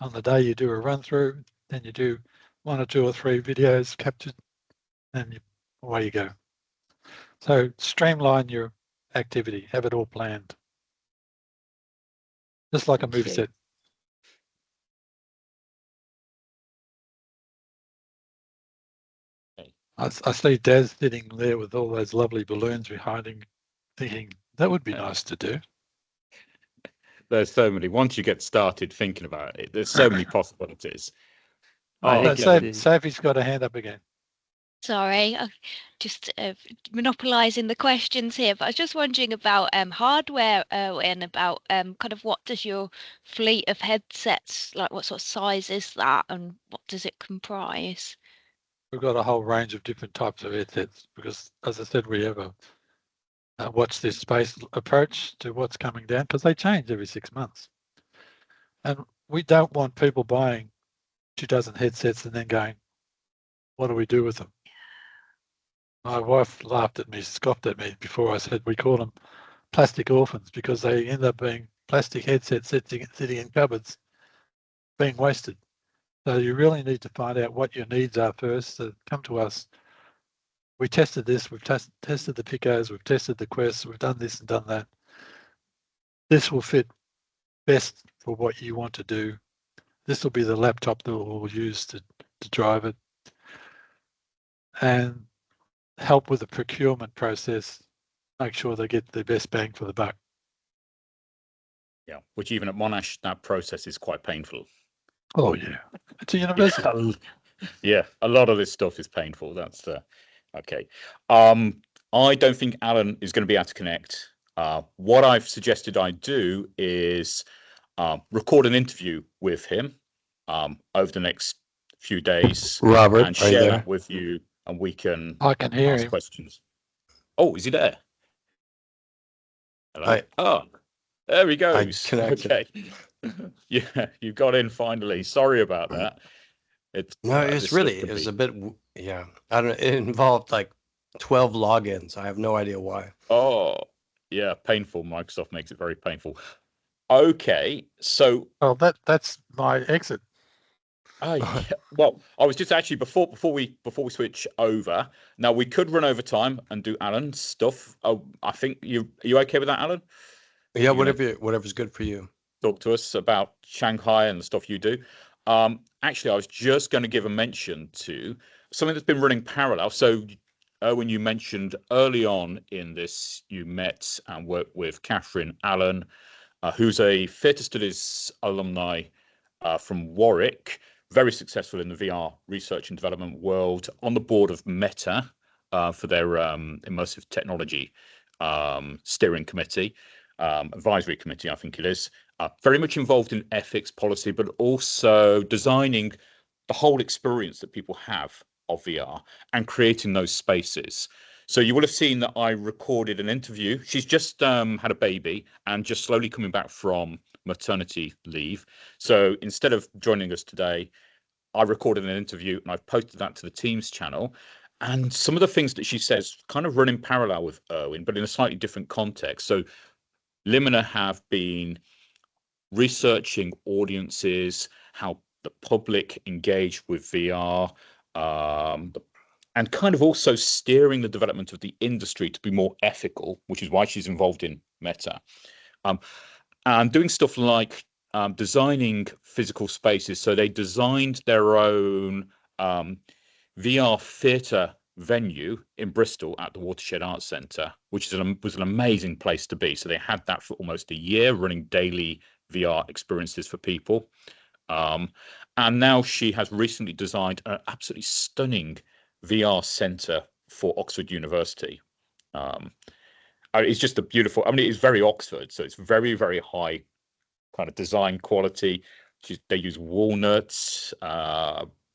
On the day you do a run through, then you do 1 or 2 or 3 videos captured, and away you go. So streamline your activity, have it all planned. Just like a movie set. I see Daz sitting there with all those lovely balloons behind him, thinking that would be nice to do. There's so many. Once you get started thinking about it, there's so many possibilities. Sophie's got a hand up again. Sorry, just monopolising the questions here, but I was just wondering about hardware and about kind of what does your fleet of headsets, like what sort of size is that and what does it comprise? We've got a whole range of different types of headsets because, as I said, we have a watch this space approach to what's coming down because they change every 6 months. And we don't want people buying 2 dozen headsets and then going, what do we do with them? My wife laughed at me, scoffed at me before I said we call them plastic orphans because they end up being plastic headsets sitting in cupboards being wasted. So you really need to find out what your needs are first. So come to us. We tested this, we've tested the Picos, we've tested the Quests, we've done this and done that. This will fit best for what you want to do. This will be the laptop that we'll use to drive it. And help with the procurement process, make sure they get the best bang for the buck. Yeah, which even at Monash, that process is quite painful. Oh yeah, it's a university. Yeah, a lot of this stuff is painful. That's okay. I don't think Alan is going to be able to connect. What I've suggested I do is record an interview with him over the next few days, Robert, and share that with you, and we can. I can hear ask him. Questions. Oh, is he there? Hello. There he goes. Okay. Yeah, you got in finally. Sorry about that. It's a bit, yeah. I don't know. It involved like 12 logins. I have no idea why. Oh, yeah, painful. Microsoft makes it very painful. Okay, so. Oh, that's my exit. Yeah. Well, I was just actually before we switch over. Now we could run over time and do Alan's stuff. Oh, I think are you okay with that, Alan? Yeah, whatever's good for you. Talk to us about Shanghai and the stuff you do. Actually, I was just going to give a mention to something that's been running parallel. So, when you mentioned early on in this, you met and worked with Catherine Allen, who's a theatre studies alumni from Warwick, very successful in the VR research and development world, on the board of Meta for their immersive technology steering committee. Advisory committee, I think it is, very much involved in ethics policy, but also designing the whole experience that people have of VR and creating those spaces. So you will have seen that I recorded an interview. She's just had a baby and just slowly coming back from maternity leave. So instead of joining us today, I recorded an interview and I've posted that to the Teams channel. And some of the things that she says kind of run in parallel with Erwin, but in a slightly different context. So Limina have been researching audiences, how the public engage with VR, and kind of also steering the development of the industry to be more ethical, which is why she's involved in Meta. And doing stuff like designing physical spaces. So they designed their own VR theatre venue in Bristol at the Watershed Arts Centre, which was an amazing place to be. So they had that for almost a year, running daily VR experiences for people. And now she has recently designed an absolutely stunning VR centre for Oxford University. It's just a beautiful, I mean, it's very Oxford, so it's very, very high kind of design quality. They use walnuts,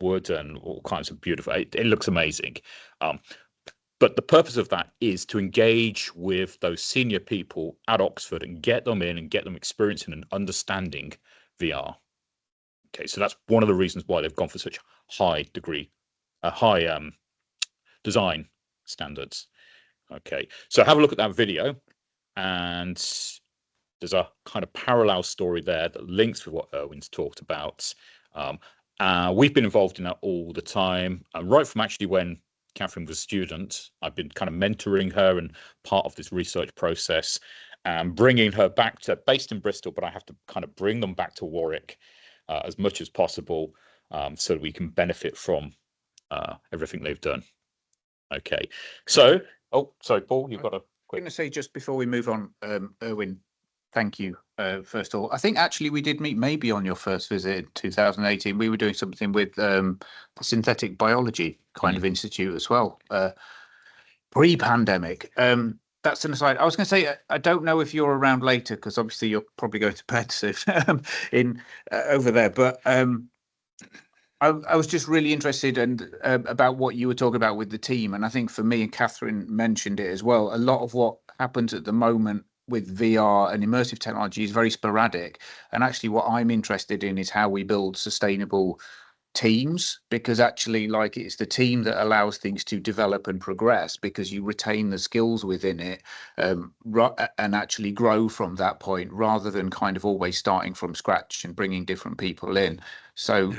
wood, and all kinds of beautiful, it looks amazing. But the purpose of that is to engage with those senior people at Oxford and get them in and get them experiencing and understanding VR. Okay, so that's one of the reasons why they've gone for such high design standards. Okay, so have a look at that video, and there's a kind of parallel story there that links with what Erwin's talked about. We've been involved in that all the time, right from actually when Catherine was a student. I've been kind of mentoring her and part of this research process, and bringing her back to, based in Bristol, but I have to kind of bring them back to Warwick as much as possible, so that we can benefit from everything they've done. Okay, so, oh, sorry, Paul, you've got a quick... I'm going to say, just before we move on, Erwin, thank you, first of all. I think actually we did meet maybe on your first visit in 2018. We were doing something with the Synthetic Biology kind of institute as well, pre-pandemic. That's an aside. I was going to say, I don't know if you're around later, because obviously you're probably going to bed soon in over there, but I was just really interested and about what you were talking about with the team. And I think for me, and Catherine mentioned it as well, a lot of what happens at the moment with VR and immersive technology is very sporadic. And actually what I'm interested in is how we build sustainable teams, because actually, like, it's the team that allows things to develop and progress, because you retain the skills within it, and actually grow from that point, rather than kind of always starting from scratch and bringing different people in. So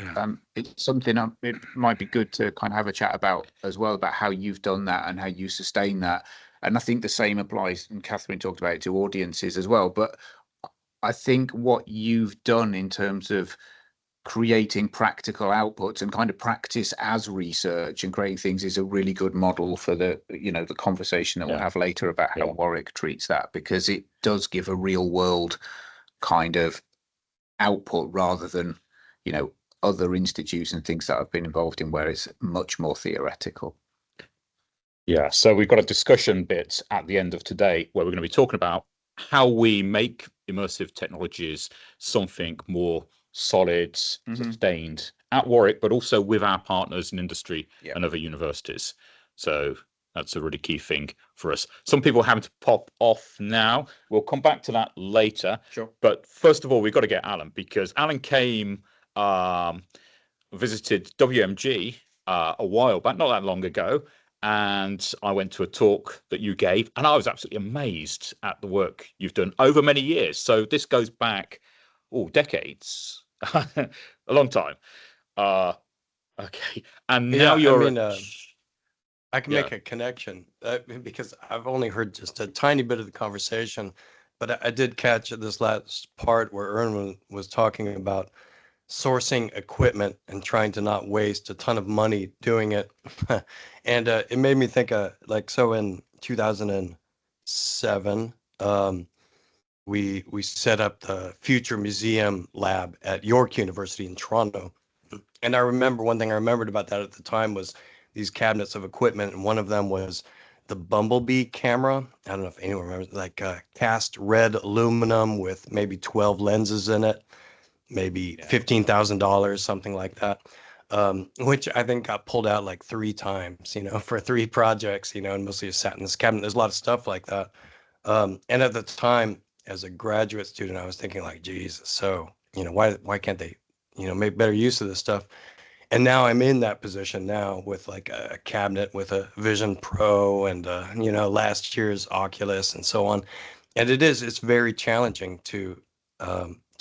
it's something it might be good to kind of have a chat about as well, about how you've done that and how you sustain that. And I think the same applies, and Catherine talked about it, to audiences as well. But I think what you've done in terms of creating practical outputs and kind of practice as research and creating things is a really good model for the, you know, the conversation that we'll have later about how Warwick treats that, because it does give a real world kind of output, rather than, you know, other institutes and things that I've been involved in where it's much more theoretical. Yeah, so we've got a discussion bit at the end of today where we're going to be talking about how we make immersive technologies something more solid, sustained at Warwick, but also with our partners in industry and other universities. So that's a really key thing for us. Some people are having to pop off now. We'll come back to that later. Sure. But first of all, we've got to get Alan, because Alan came, visited WMG a while back, not that long ago. And I went to a talk that you gave, and I was absolutely amazed at the work you've done over many years. So this goes back, decades, a long time. Okay, and now I can make a connection because I've only heard just a tiny bit of the conversation, but I did catch this last part where Erwin was talking about sourcing equipment and trying to not waste a ton of money doing it. And it made me think so in 2007, we set up the Future Museum Lab at York University in Toronto. And I remember one thing I remembered about that at the time was these cabinets of equipment, and one of them was the Bumblebee camera. I don't know if anyone remembers, like cast red aluminum with maybe 12 lenses in it, maybe $15,000, something like that, which I think got pulled out like 3 times, you know, for 3 projects, you know, and mostly sat in this cabinet. There's a lot of stuff like that. And at the time, as a graduate student, I was thinking like, geez, so, you know, why can't they, you know, make better use of this stuff? And now I'm in that position now with like a cabinet with a Vision Pro and last year's Oculus and so on. And it's very challenging to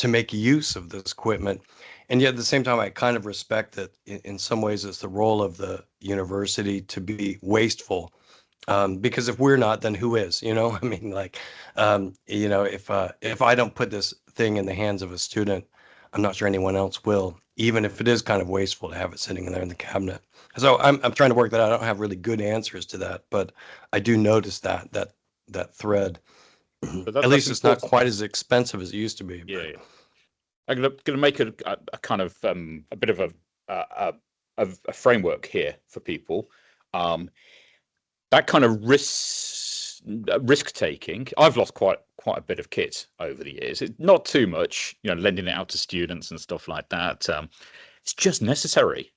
make use of this equipment. And yet at the same time, I kind of respect that in some ways it's the role of the university to be wasteful. Because if we're not, then who is? I mean, like, if I don't put this thing in the hands of a student, I'm not sure anyone else will, even if it is kind of wasteful to have it sitting in there in the cabinet. So I'm trying to work that out. I don't have really good answers to that, but I do notice that thread. At least it's not quite as expensive as it used to be. Yeah. I'm going to make a kind of a bit of a framework here for people. That kind of risk taking. I've lost quite a bit of kit over the years. Not too much, lending it out to students and stuff like that. It's just necessary,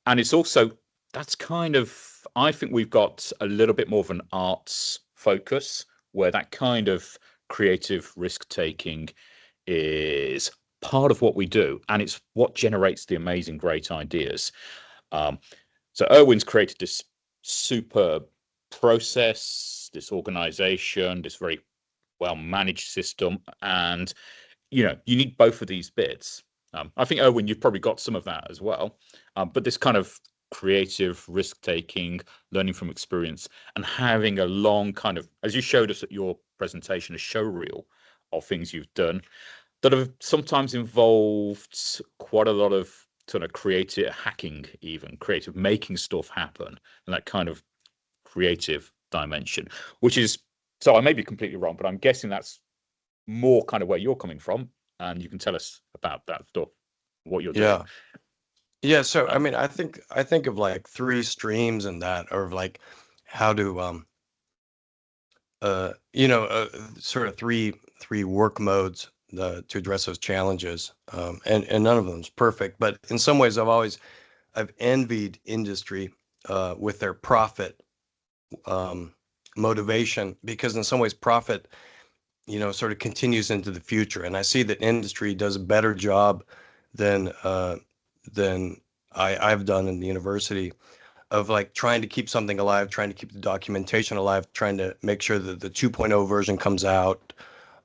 and it's also that's kind of. I think we've got a little bit more of an arts focus where that kind of creative risk taking is part of what we do, and it's what generates the amazing, great ideas. So Erwin's created this superb process, this organization, this very well managed system, and you need both of these bits. I think Erwin, you've probably got some of that as well, but this kind of creative risk taking, learning from experience, and having a long kind of, as you showed us at your presentation, a show reel of things you've done that have sometimes involved quite a lot of sort of creative hacking, even creative making stuff happen, and that kind of creative dimension, which is, so I may be completely wrong, but I'm guessing that's more kind of where you're coming from, and you can tell us about that stuff, what you're doing. Yeah. So I mean, I think of like three streams in that, or like how to sort of three work modes to address those challenges, and none of them's perfect, but in some ways I've envied industry with their profit motivation, because in some ways profit sort of continues into the future, and I see that industry does a better job than I've done in the university of like trying to keep something alive, trying to keep the documentation alive, trying to make sure that the 2.0 version comes out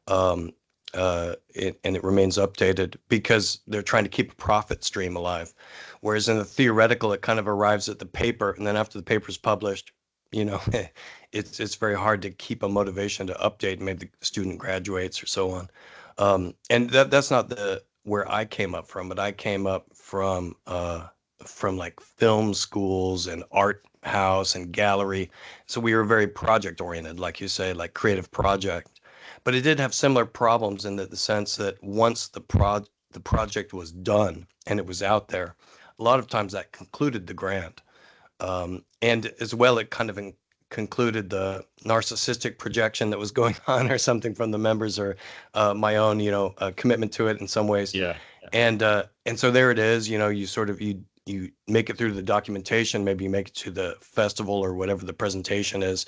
and it remains updated, because they're trying to keep a profit stream alive. Whereas in the theoretical, it kind of arrives at the paper, and then after the paper's published, it's very hard to keep a motivation to update. Maybe the student graduates or so on. And that's not where I came up from, but I came up from like film schools and art house and gallery. So we were very project oriented, like you say, like creative project. But it did have similar problems in the sense that once the project was done and it was out there, a lot of times that concluded the grant. And as well, it kind of concluded the narcissistic projection that was going on or something from the members, or my own, commitment to it in some ways. Yeah. And so there it is, you sort of, you make it through the documentation, maybe you make it to the festival or whatever the presentation is.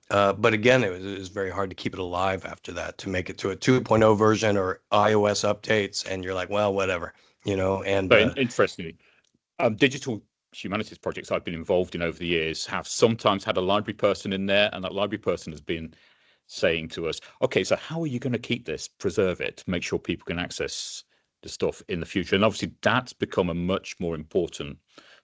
But again, it was very hard to keep it alive after that, to make it to a 2.0 version or iOS updates. And you're like, well, whatever, and But interestingly, digital humanities projects I've been involved in over the years have sometimes had a library person in there, and that library person has been saying to us, okay, so how are you going to keep this, preserve it, make sure people can access the stuff in the future? And obviously that's become a much more important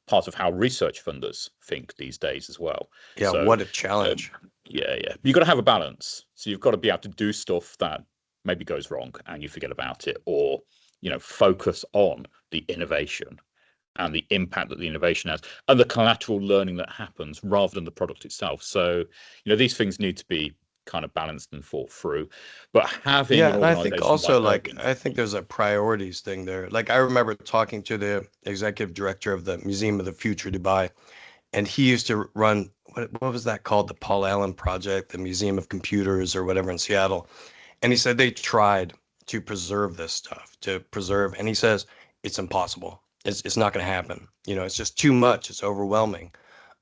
part of how research funders think these days as well. Yeah, so, what a challenge. Yeah. You've got to have a balance. So you've got to be able to do stuff that maybe goes wrong and you forget about it, or focus on the innovation and the impact that the innovation has, and the collateral learning that happens rather than the product itself. So, these things need to be kind of balanced and thought through. But having and I think also I think there's a priorities thing there. Like I remember talking to the executive director of the Museum of the Future Dubai, and he used to run what was that called, the Paul Allen Project, the Museum of Computers or whatever in Seattle. And he said they tried to preserve this stuff, and he says it's impossible. It's not going to happen. It's just too much. It's overwhelming.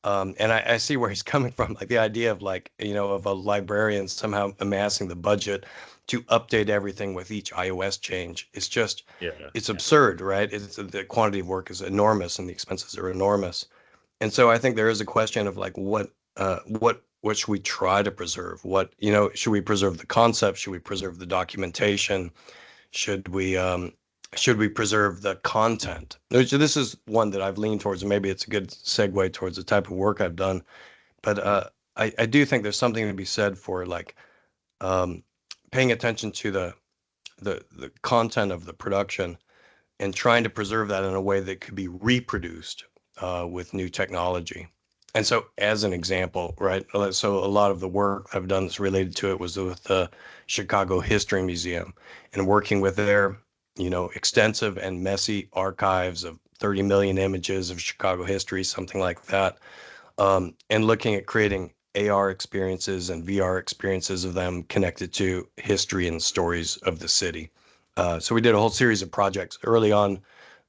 And I see where he's coming from, like the idea of like, of a librarian somehow amassing the budget to update everything with each iOS change. It's just, it's absurd, right? The quantity of work is enormous and the expenses are enormous. And so I think there is a question of like, what should we try to preserve? What, should we preserve the concept? Should we preserve the documentation? Should we preserve the content? This is one that I've leaned towards, and maybe it's a good segue towards the type of work I've done. But I do think there's something to be said for like paying attention to the content of the production and trying to preserve that in a way that could be reproduced with new technology. And so, as an example, right? So a lot of the work I've done that's related to it was with the Chicago History Museum and working with their, extensive and messy archives of 30 million images of Chicago history, something like that, and looking at creating AR experiences and VR experiences of them connected to history and stories of the city. So we did a whole series of projects early on,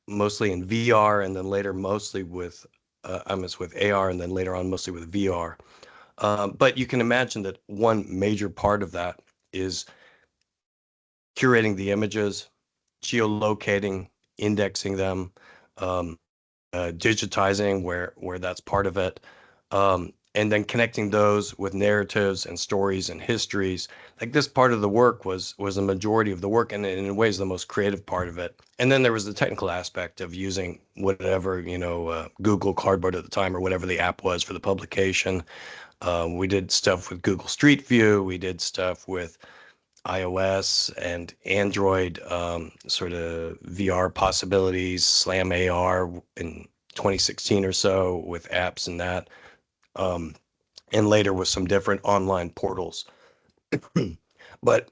mostly in VR, and then later mostly with with AR, and then later on mostly with VR. But you can imagine that one major part of that is curating the images, geolocating, indexing them, digitizing where that's part of it, and then connecting those with narratives and stories and histories. Like this part of the work was a majority of the work, and in ways the most creative part of it. And then there was the technical aspect of using whatever, Google Cardboard at the time or whatever the app was for the publication. We did stuff with Google Street View. We did stuff with iOS and Android, sort of VR possibilities, Slam AR in 2016 or so with apps and that. And later with some different online portals. But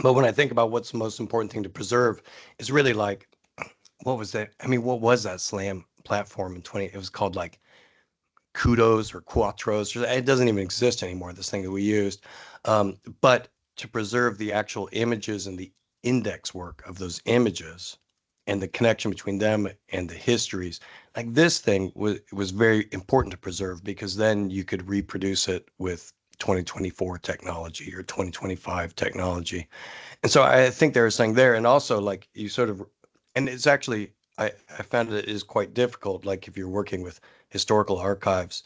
but when I think about what's the most important thing to preserve, is really like, what was that? I mean, what was that Slam platform in 20? It was called like Kudos or Quattros. It doesn't even exist anymore, this thing that we used. But to preserve the actual images and the index work of those images and the connection between them and the histories, like this thing was very important to preserve, because then you could reproduce it with 2024 technology or 2025 technology. And so I think there is something there. And also like you sort of, and it's actually, I found it is quite difficult. Like if you're working with historical archives,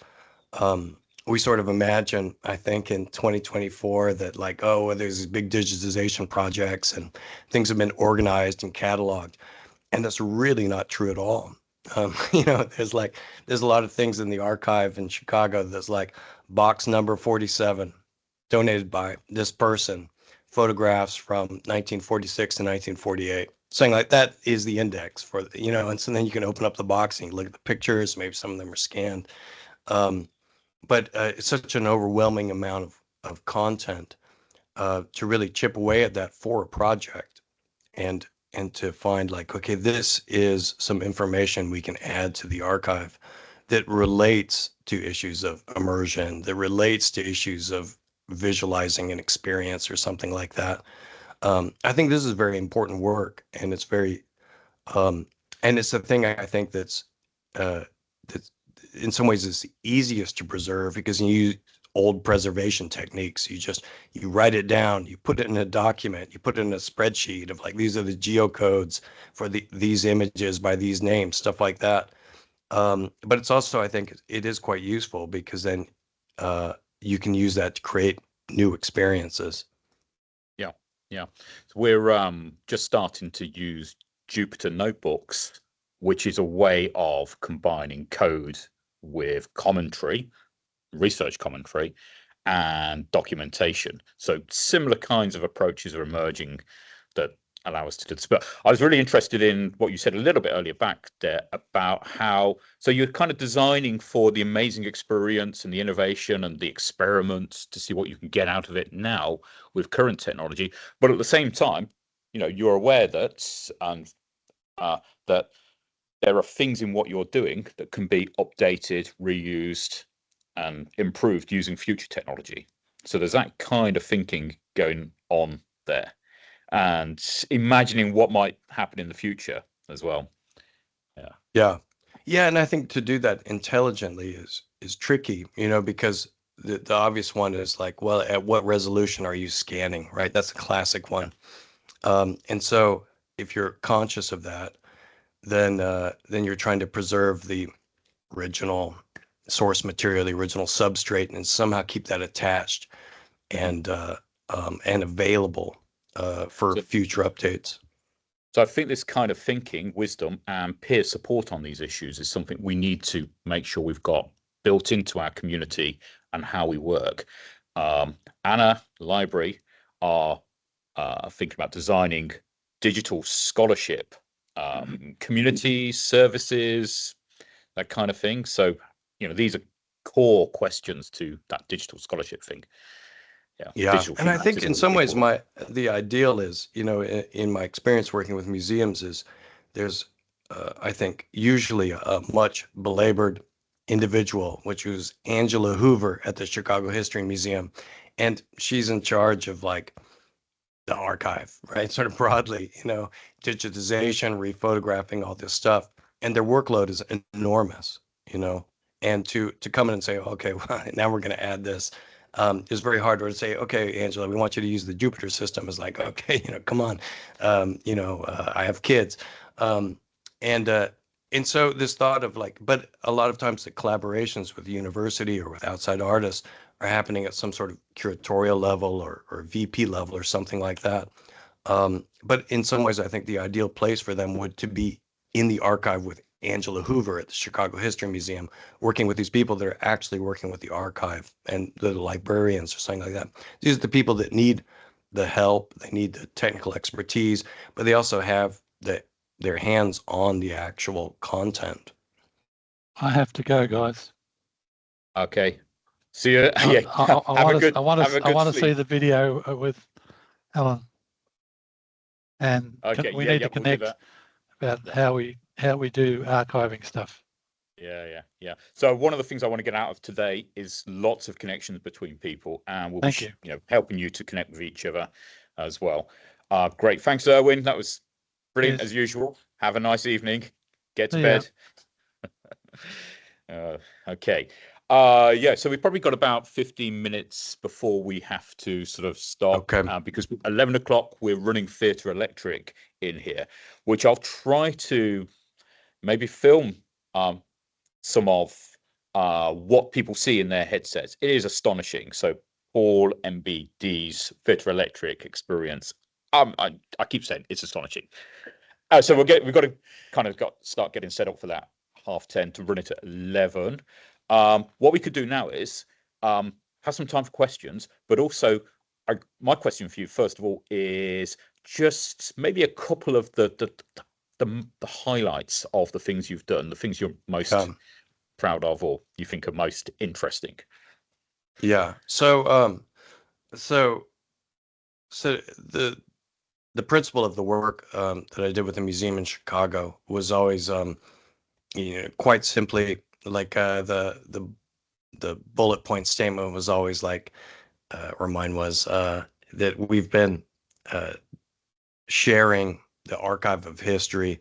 we sort of imagine, I think in 2024 that like, oh, well, there's these big digitization projects and things have been organized and cataloged. And that's really not true at all. There's a lot of things in the archive in Chicago that's like box number 47, donated by this person, photographs from 1946 to 1948. Saying like that is the index for, and so then you can open up the box and look at the pictures. Maybe some of them are scanned. But it's such an overwhelming amount of content to really chip away at that for a project, and to find like, okay, this is some information we can add to the archive that relates to issues of immersion, that relates to issues of visualizing an experience or something like that. I think this is very important work, and it's very, and it's the thing I think that's in some ways is the easiest to preserve, because you use old preservation techniques. You write it down, you put it in a document, you put it in a spreadsheet of like, these are the geocodes for these images by these names, stuff like that. But it's also, I think it is quite useful, because then you can use that to create new experiences. Yeah. So we're just starting to use Jupyter notebooks, which is a way of combining code with commentary, research commentary, and documentation. So similar kinds of approaches are emerging that allow us to do this. But I was really interested in what you said a little bit earlier back there about how, so you're kind of designing for the amazing experience and the innovation and the experiments to see what you can get out of it now with current technology. But at the same time, you're aware that that there are things in what you're doing that can be updated, reused, and improved using future technology. So there's that kind of thinking going on there, and imagining what might happen in the future as well. Yeah. Yeah, and I think to do that intelligently is tricky, you know, because the obvious one is like, well, at what resolution are you scanning, right? That's a classic one. And so if you're conscious of that, then you're trying to preserve the original source material, the original substrate, and somehow keep that attached and available for So- future updates. So I think this kind of thinking, wisdom, and peer support on these issues is something we need to make sure we've got built into our community and how we work. Anna, the library, are thinking about designing digital scholarship, community services, that kind of thing. So, these are core questions to that digital scholarship thing. Yeah, digital and I futures think is in what some we ways call it. the ideal is, you know, in my experience working with museums is there's I think usually a much belabored individual, which was Angela Hoover at the Chicago History Museum, and she's in charge of like the archive, right? Sort of broadly, you know, digitization, rephotographing, all this stuff, and their workload is enormous, you know. And to come in and say, okay, well, now we're going to add this, is very hard. Or to say, okay, Angela, we want you to use the Jupyter system. Is like, okay, you know, come on, I have kids, um, and uh, and so this thought of like, but a lot of times the collaborations with the university or with outside artists are happening at some sort of curatorial level or VP level or something like that. But in some ways, I think the ideal place for them would to be in the archive with Angela Hoover at the Chicago History Museum, working with these people that are actually working with the archive and the librarians or something like that. These are the people that need the help, they need the technical expertise, but they also have their hands on the actual content. I have to go, guys. Okay. See you. I, Yeah. I Have a want good. to. I want Have a to. I good want to see sleep. the video with Alan, and Okay. we Yeah. need Yeah. to We'll do connect that. about Yeah. how we do archiving stuff. Yeah. So one of the things I want to get out of today is lots of connections between people, and we'll Thank be, you. helping you to connect with each other as well. Great. Thanks, Erwin. That was brilliant Cheers. as usual. Have a nice evening. Get to See ya. bed. Okay. Yeah, so we've probably got about 15 minutes before we have to sort of stop, Okay. because 11 o'clock we're running Theatre Electric in here, which I'll try to maybe film some of what people see in their headsets. It is astonishing. So Paul MBD's Theatre Electric experience, I keep saying it's astonishing. So we've got to kind of start getting set up for that 10:30 to run it at 11. What we could do now is have some time for questions, but also my question for you first of all is just maybe a couple of the highlights of the things you've done, the things you're most proud of or you think are most interesting. Yeah. So the principle of the work that I did with the museum in Chicago was always, quite simply like the bullet point statement was always like, or mine was that we've been sharing the archive of history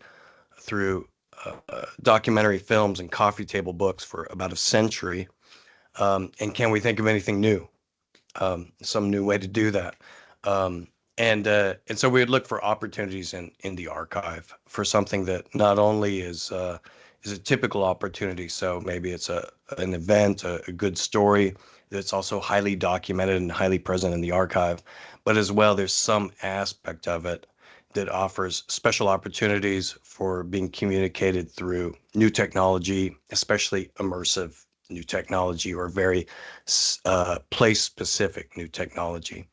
through documentary films and coffee table books for about a century. And can we think of anything new? Some new way to do that. And so we would look for opportunities in the archive for something that not only is a typical opportunity. So maybe it's an event, a good story that's also highly documented and highly present in the archive, but as well there's some aspect of it that offers special opportunities for being communicated through new technology, especially immersive new technology or very place-specific new technology.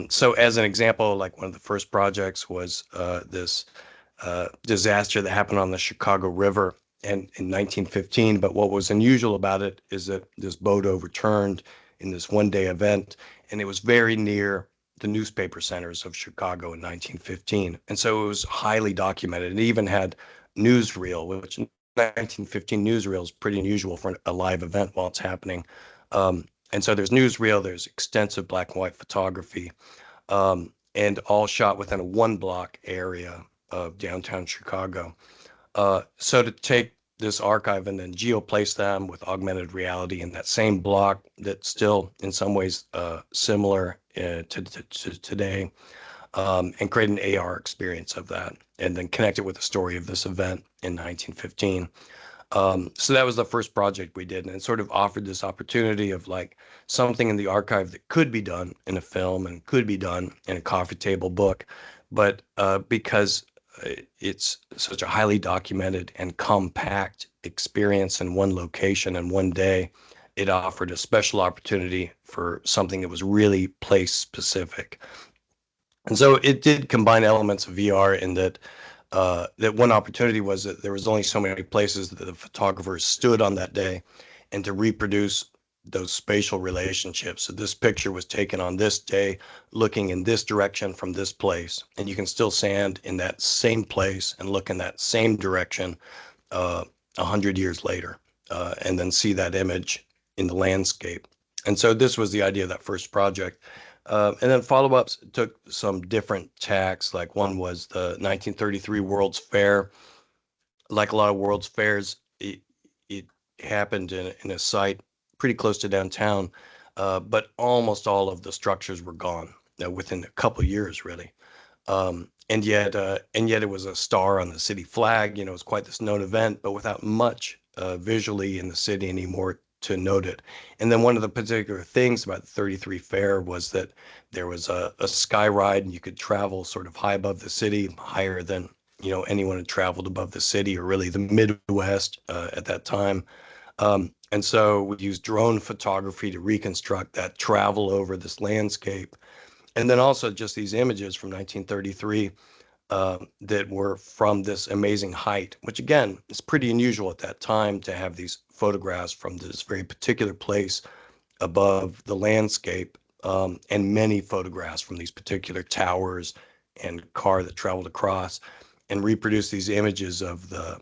So as an example, like one of the first projects was this disaster that happened on the Chicago River in 1915. But what was unusual about it is that this boat overturned in this one-day event, and it was very near the newspaper centers of Chicago in 1915. And so it was highly documented. It even had newsreel, which 1915 newsreel is pretty unusual for a live event while it's happening. And so there's newsreel, there's extensive black and white photography, and all shot within a 1 block area of downtown Chicago. So to take this archive and then geoplace them with augmented reality in that same block that's still in some ways similar to today, and create an AR experience of that, and then connect it with the story of this event in 1915. So that was the first project we did, and it sort of offered this opportunity of like something in the archive that could be done in a film and could be done in a coffee table book, but because it's such a highly documented and compact experience in one location and one day, it offered a special opportunity for something that was really place specific. And so it did combine elements of VR in that that one opportunity was that there was only so many places that the photographers stood on that day, and to reproduce those spatial relationships. So this picture was taken on this day, looking in this direction from this place, and you can still stand in that same place and look in that same direction 100 years later, and then see that image in the landscape. And so this was the idea of that first project. And then follow-ups took some different tacks. Like one was the 1933 World's Fair. Like a lot of World's Fairs, it happened in a site pretty close to downtown, but almost all of the structures were gone within a couple of years, really. And yet it was a star on the city flag. It was quite this known event, but without much visually in the city anymore to note it. And then one of the particular things about the 33 Fair was that there was a sky ride, and you could travel sort of high above the city, higher than anyone had traveled above the city, or really the Midwest at that time. And so we used drone photography to reconstruct that travel over this landscape. And then also just these images from 1933 that were from this amazing height, which again is pretty unusual at that time to have these photographs from this very particular place above the landscape, and many photographs from these particular towers and car that traveled across, and reproduce these images of the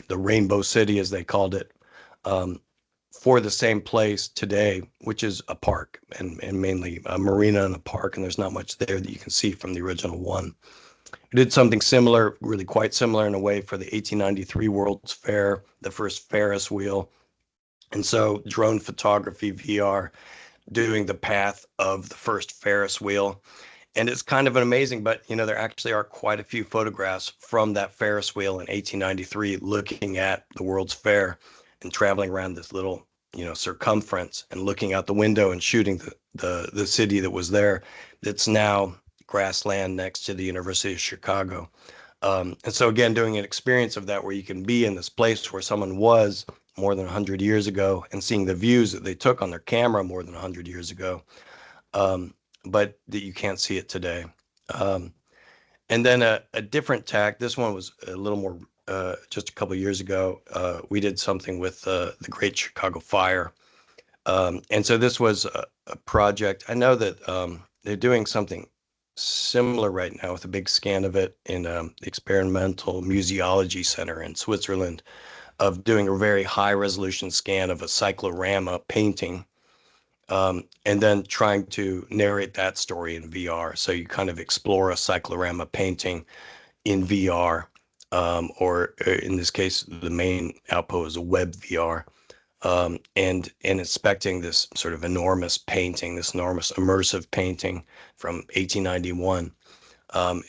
Rainbow City, as they called it, for the same place today, which is a park, and mainly a marina and a park, and there's not much there that you can see from the original one. We did something similar, really quite similar in a way, for the 1893 World's Fair, the first Ferris wheel. And so drone photography, VR, doing the path of the first Ferris wheel. And it's kind of an amazing, but there actually are quite a few photographs from that Ferris wheel in 1893 looking at the World's Fair and traveling around this little, circumference and looking out the window and shooting the city that was there. That's now grassland next to the University of Chicago. And so again, doing an experience of that where you can be in this place where someone was more than 100 years ago and seeing the views that they took on their camera more than 100 years ago, but that you can't see it today. And then a different tack, this one was a little more, just a couple of years ago, we did something with the Great Chicago Fire. And so this was a project. I know that they're doing something similar right now with a big scan of it in the Experimental Museology Center in Switzerland, of doing a very high resolution scan of a cyclorama painting, and then trying to narrate that story in VR. So you kind of explore a cyclorama painting in VR, or in this case, the main output is a web VR, and inspecting this sort of enormous painting, this enormous immersive painting from 1891,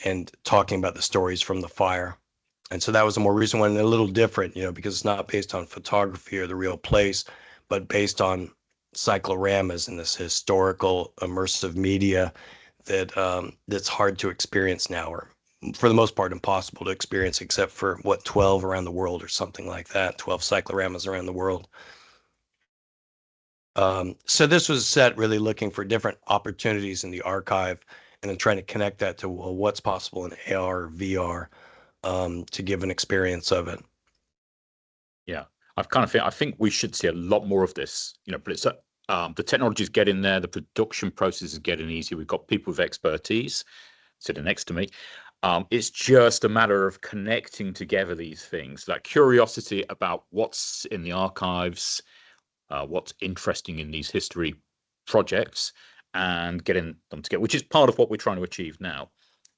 and talking about the stories from the fire. And so that was a more recent one, and a little different, because it's not based on photography or the real place, but based on cycloramas and this historical immersive media that that's hard to experience now, or for the most part impossible to experience, except for 12 around the world or something like that, 12 cycloramas around the world. So this was set really looking for different opportunities in the archive, and then trying to connect that to what's possible in AR or VR, to give an experience of it. Yeah, I think we should see a lot more of this, but it's the technology is getting there, the production process is getting easier. We've got people with expertise sitting next to me. It's just a matter of connecting together these things, like curiosity about what's in the archives, what's interesting in these history projects, and getting them together, which is part of what we're trying to achieve now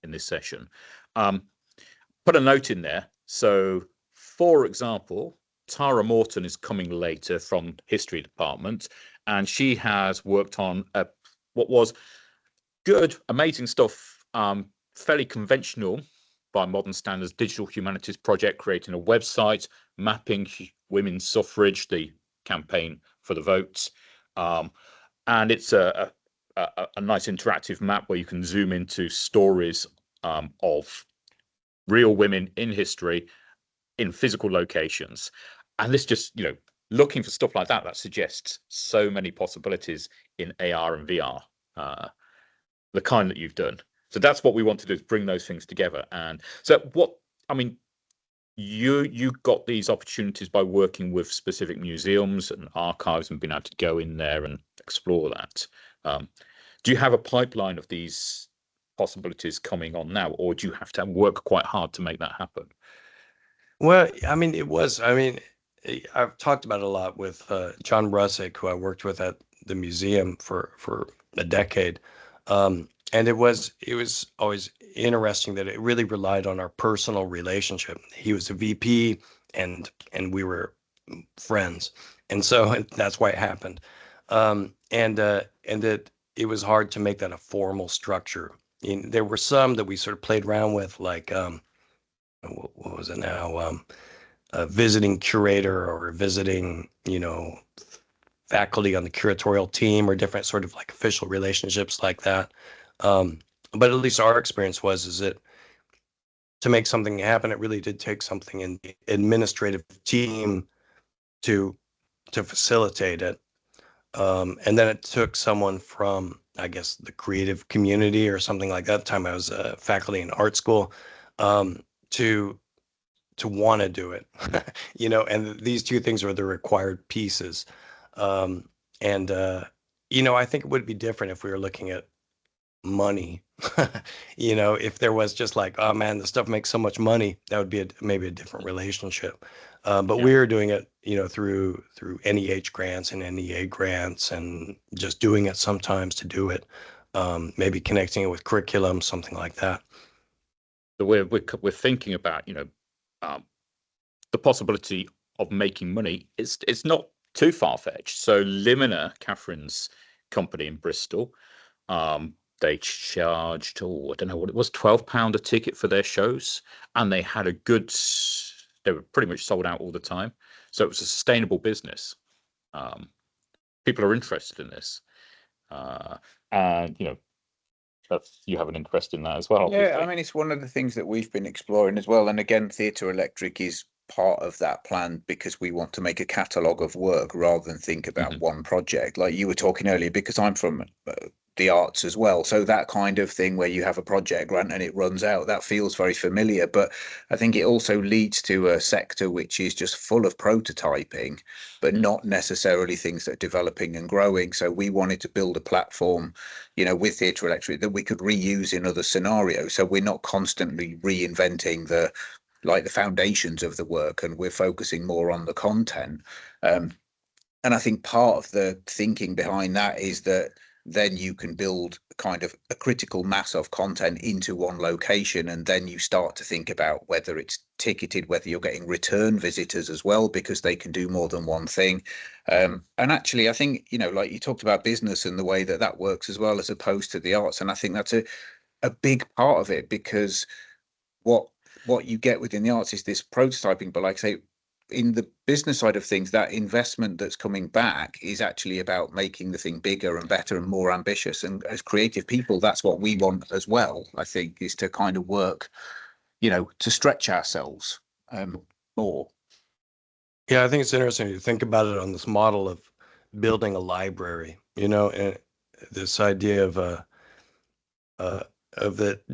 in this session. Put a note in there. So, for example, Tara Morton is coming later from history department, and she has worked on what was good, amazing stuff, fairly conventional by modern standards, digital humanities project, creating a website, mapping women's suffrage, the campaign for the votes. And it's a nice interactive map where you can zoom into stories of real women in history in physical locations. And this just, looking for stuff like that suggests so many possibilities in AR and VR, the kind that you've done. So that's what we want to do, is bring those things together. And so you got these opportunities by working with specific museums and archives and being able to go in there and explore that. Do you have a pipeline of these possibilities coming on now, or do you have to work quite hard to make that happen? Well, I've talked about it a lot with John Russick, who I worked with at the museum for a decade. And it was always interesting that it really relied on our personal relationship. He was a VP and we were friends. And so that's why it happened. And that it was hard to make that a formal structure. There were some that we sort of played around with, like, what was it now? A visiting curator or visiting, faculty on the curatorial team, or different sort of like official relationships like that. But at least our experience is that to make something happen, it really did take something in the administrative team to facilitate it. And then it took someone from, I guess, the creative community or something like that. At the time I was faculty in art school, to want to do it, and these two things are the required pieces. I think it would be different if we were looking at money. If there was just like, oh man, the stuff makes so much money, that would be maybe a different relationship. But we are doing it, through NEH grants and NEA grants, and just doing it sometimes to do it. Maybe connecting it with curriculum, something like that. So we're thinking about, the possibility of making money. It's not too far-fetched. So Limina, Catherine's company in Bristol, they charged, I don't know what it was, £12 a ticket for their shows, and they had they were pretty much sold out all the time. So it was a sustainable business. People are interested in this, and you have an interest in that as well. Yeah, obviously. It's one of the things that we've been exploring as well. And again, Theatre Electric is part of that plan, because we want to make a catalogue of work rather than think about one project. Like you were talking earlier, because I'm from the arts as well, so that kind of thing where you have a project grant and it runs out, that feels very familiar. But I think it also leads to a sector which is just full of prototyping, but not necessarily things that are developing and growing. So we wanted to build a platform, with Theatre Electric, that we could reuse in other scenarios, so we're not constantly reinventing the foundations of the work, and we're focusing more on the content. And I think part of the thinking behind that is that then you can build kind of a critical mass of content into one location, and then you start to think about whether it's ticketed, whether you're getting return visitors as well, because they can do more than one thing. And actually, I think, like you talked about business and the way that works as well, as opposed to the arts. And I think that's a big part of it, because what you get within the arts is this prototyping, but like I say, in the business side of things, that investment that's coming back is actually about making the thing bigger and better and more ambitious. And as creative people, that's what we want as well, I think, is to kind of work, to stretch ourselves more. Yeah, I think it's interesting to think about it on this model of building a library, and this idea of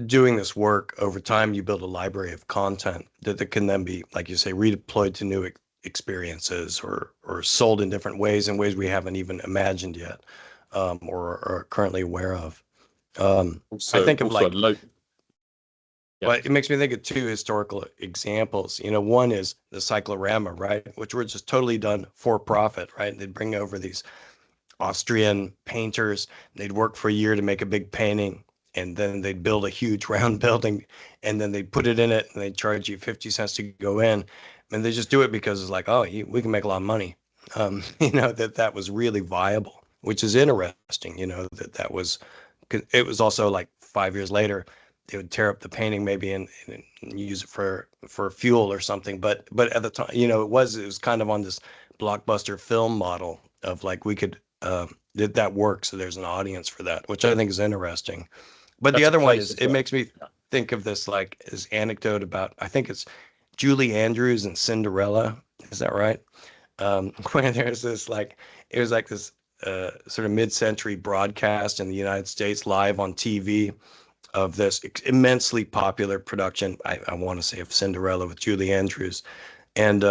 doing this work over time. You build a library of content that can then be, like you say, redeployed to new experiences, or sold in different ways, in ways we haven't even imagined yet, or are currently aware of. I think of well, it makes me think of two historical examples. One is the cyclorama, right, which were just totally done for profit, right? They'd bring over these Austrian painters, they'd work for a year to make a big painting, and then they'd build a huge round building, and then they'd put it in it, and they'd charge you 50 cents to go in. And they just do it because it's like, oh, we can make a lot of money. That was really viable, which is interesting. That was, it was also like 5 years later, they would tear up the painting maybe and use it for fuel or something. But at the time, it was kind of on this blockbuster film model of like we could that works. So there's an audience for that, which I think is interesting. But the other one is, it makes me think of this like this anecdote about, I think it's Julie Andrews and Cinderella. Is that right? Where there's this like, it was like this sort of mid-century broadcast in the United States live on TV of this immensely popular production. I want to say of Cinderella with Julie Andrews, and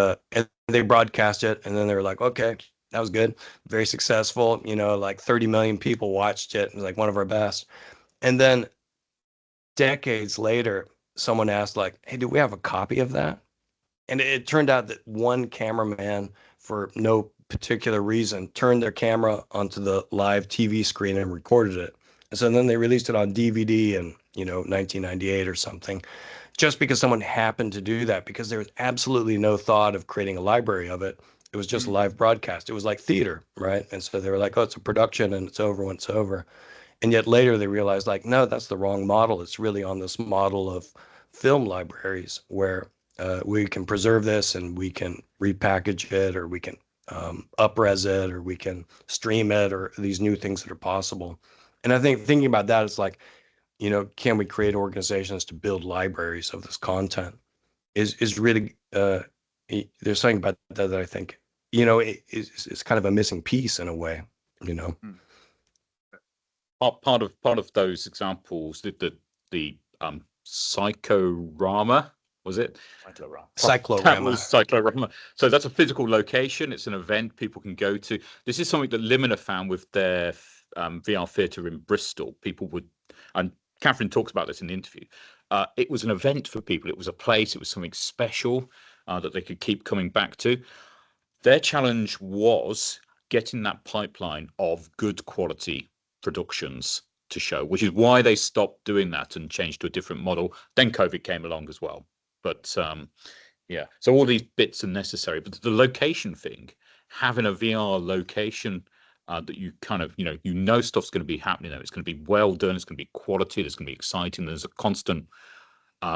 they broadcast it, and then they were like, okay, that was good, very successful. Like 30 million people watched it. It was like one of our best. And then decades later, someone asked like, hey, do we have a copy of that? And it turned out that one cameraman, for no particular reason, turned their camera onto the live TV screen and recorded it. And so then they released it on DVD in, 1998 or something, just because someone happened to do that, because there was absolutely no thought of creating a library of it. It was just a live broadcast. It was like theater, right? And so they were like, oh, it's a production and it's over when it's over. And yet later they realized like, no, that's the wrong model. It's really on this model of film libraries where we can preserve this and we can repackage it, or we can up-res it, or we can stream it, or these new things that are possible. And I think thinking about that, it's like, can we create organizations to build libraries of this content is really, there's something about that I think, it's kind of a missing piece in a way, Part of those examples, the Psychorama, was it? Cyclorama. So that's a physical location. It's an event people can go to. This is something that Limina found with their VR theatre in Bristol. People would, and Catherine talks about this in the interview. It was an event for people. It was a place. It was something special that they could keep coming back to. Their challenge was getting that pipeline of good quality productions to show, which is why they stopped doing that and changed to a different model. Then COVID came along as well. But yeah, so all these bits are necessary. But the location thing, having a VR location that you kind of, stuff's going to be happening there. It's going to be well done. It's going to be quality. There's going to be exciting. There's a constant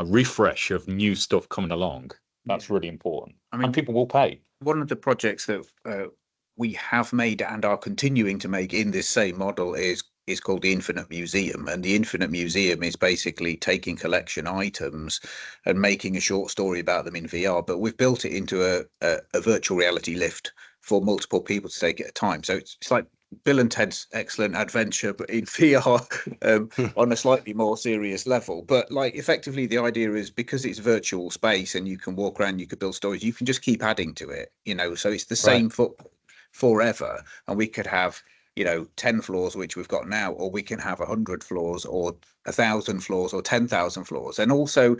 refresh of new stuff coming along. That's really important. I mean, and people will pay. One of the projects that we have made and are continuing to make in this same model is called the Infinite Museum. And the Infinite Museum is basically taking collection items and making a short story about them in VR. But we've built it into a virtual reality lift for multiple people to take at a time. So it's like Bill and Ted's Excellent Adventure, but in VR on a slightly more serious level. But like effectively, the idea is because it's virtual space and you can walk around, you could build stories, you can just keep adding to it, so it's the same footprint forever. And we could have 10 floors, which we've got now, or we can have 100 floors or 1,000 floors or 10,000 floors. And also,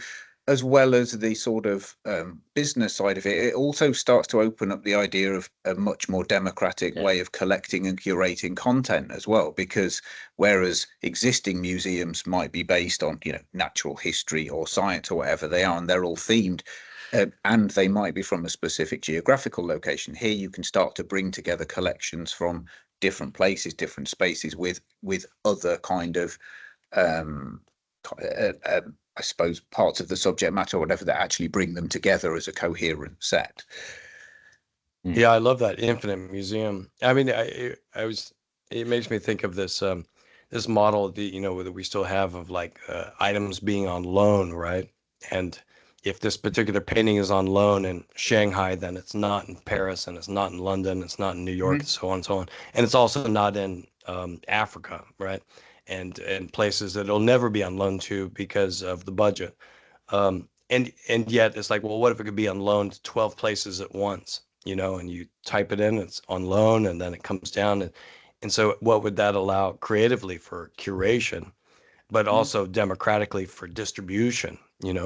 as well as the sort of business side of it, it also starts to open up the idea of a much more democratic way of collecting and curating content as well, because whereas existing museums might be based on natural history or science or whatever they are, and they're all themed, and they might be from a specific geographical location, here you can start to bring together collections from different places, different spaces, with other kind of I suppose parts of the subject matter or whatever that actually bring them together as a coherent set. Yeah, I love that Infinite Museum. I mean, it makes me think of this this model that we still have of like items being on loan, right? And if this particular painting is on loan in Shanghai, then it's not in Paris, and it's not in London, it's not in New York, and so on and so on. And it's also not in Africa, right? And places that it'll never be on loan to because of the budget. And yet it's like, well, what if it could be on loan to 12 places at once, and you type it in, it's on loan, and then it comes down. And so what would that allow creatively for curation, but also democratically for distribution,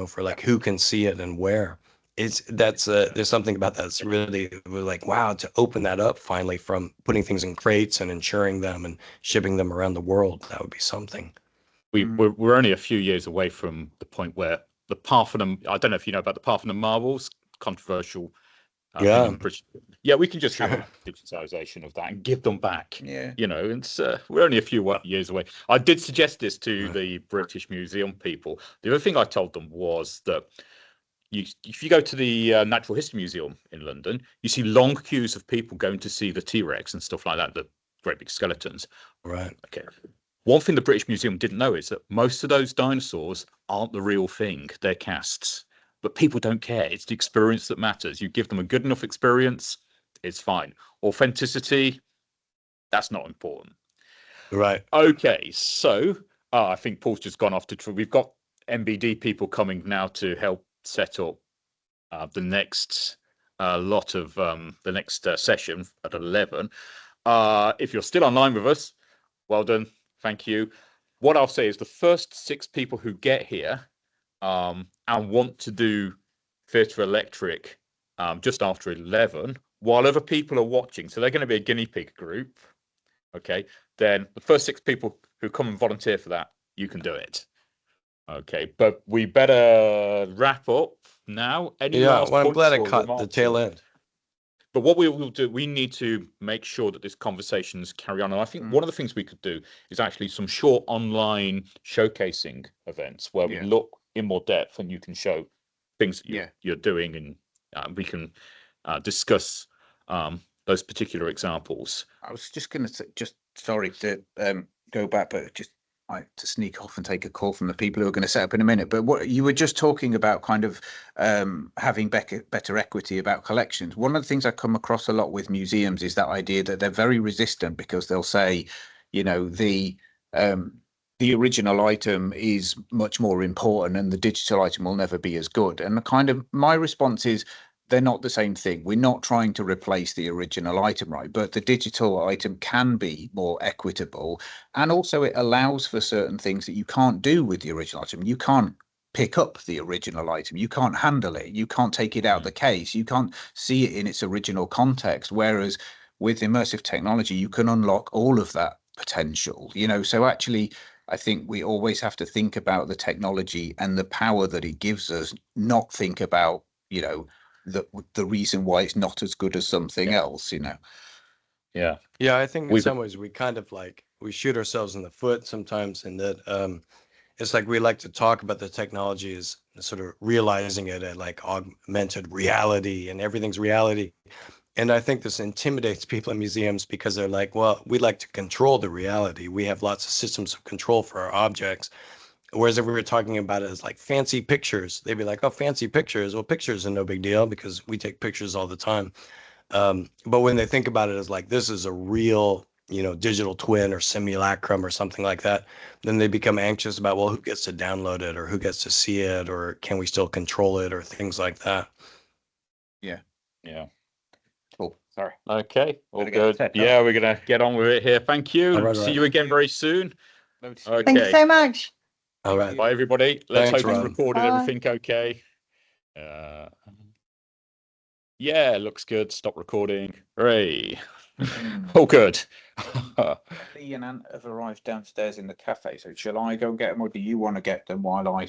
for like who can see it and where. There's something about that that's really like, wow, to open that up finally from putting things in crates and insuring them and shipping them around the world. That would be something. We're only a few years away from the point where the Parthenon, I don't know if you know about the Parthenon marbles, controversial Yeah. thing on British. Yeah, we can just have a digitization of that and give them back. Yeah. You know, it's we're only a few years away. I did suggest this to the British Museum people. The other thing I told them was that if you go to the Natural History Museum in London, you see long queues of people going to see the T-Rex and stuff like that, the great big skeletons. Right. Okay. One thing the British Museum didn't know is that most of those dinosaurs aren't the real thing. They're casts. But people don't care. It's the experience that matters. You give them a good enough experience, it's fine. Authenticity, that's not important. Right. Okay, so I think Paul's just gone off to. We've got MBD people coming now to help set up the next lot of the next session at 11. If you're still online with us, well done. Thank you. What I'll say is the first 6 people who get here and want to do Theatre Electric just after 11, while other people are watching, so they're going to be a guinea pig group. Okay, then the first 6 people who come and volunteer for that, you can do it. Okay, but we better wrap up now. Any last well, I'm glad points I or caught the remarks? tail end. But what we will do, we need to make sure that this conversations carry on. And I think one of the things we could do is actually some short online showcasing events where we look in more depth and you can show things that you're doing, and we can discuss those particular examples. I was just going to say, just sorry to go back, but just to sneak off and take a call from the people who are going to set up in a minute. But what you were just talking about, kind of having better equity about collections. One of the things I come across a lot with museums is that idea that they're very resistant, because they'll say, you know, the original item is much more important and the digital item will never be as good. And the kind of my response is, they're not the same thing. We're not trying to replace the original item, right? But the digital item can be more equitable. And also it allows for certain things that you can't do with the original item. You can't pick up the original item. You can't handle it. You can't take it out of the case. You can't see it in its original context. Whereas with immersive technology, you can unlock all of that potential, you know? So actually, I think we always have to think about the technology and the power that it gives us, not think about, you know, the reason why it's not as good as something else, you know. Yeah I think in some ways we kind of like we shoot ourselves in the foot sometimes, in that it's like we like to talk about the technology as sort of realizing it at like augmented reality and everything's reality. And I think this intimidates people in museums, because they're like, well, we like to control the reality. We have lots of systems of control for our objects. Whereas if we were talking about it as like fancy pictures, they'd be like, oh, fancy pictures. Well, pictures are no big deal because we take pictures all the time. But when they think about it as like, this is a real, you know, digital twin or simulacrum or something like that, then they become anxious about, well, who gets to download it or who gets to see it, or can we still control it, or things like that. Yeah. Cool. Sorry. Okay. All Better good. Yeah, we're going to get on with it here. Thank you. All right, See you again very soon. Okay. Thank you so much. All right. Bye, everybody. Let's Thanks, hope it's Ron. recorded Bye. everything okay. Yeah, looks good. Stop recording. Hooray. Oh, good. Lee and Ant have arrived downstairs in the cafe, so shall I go get them, or do you want to get them while I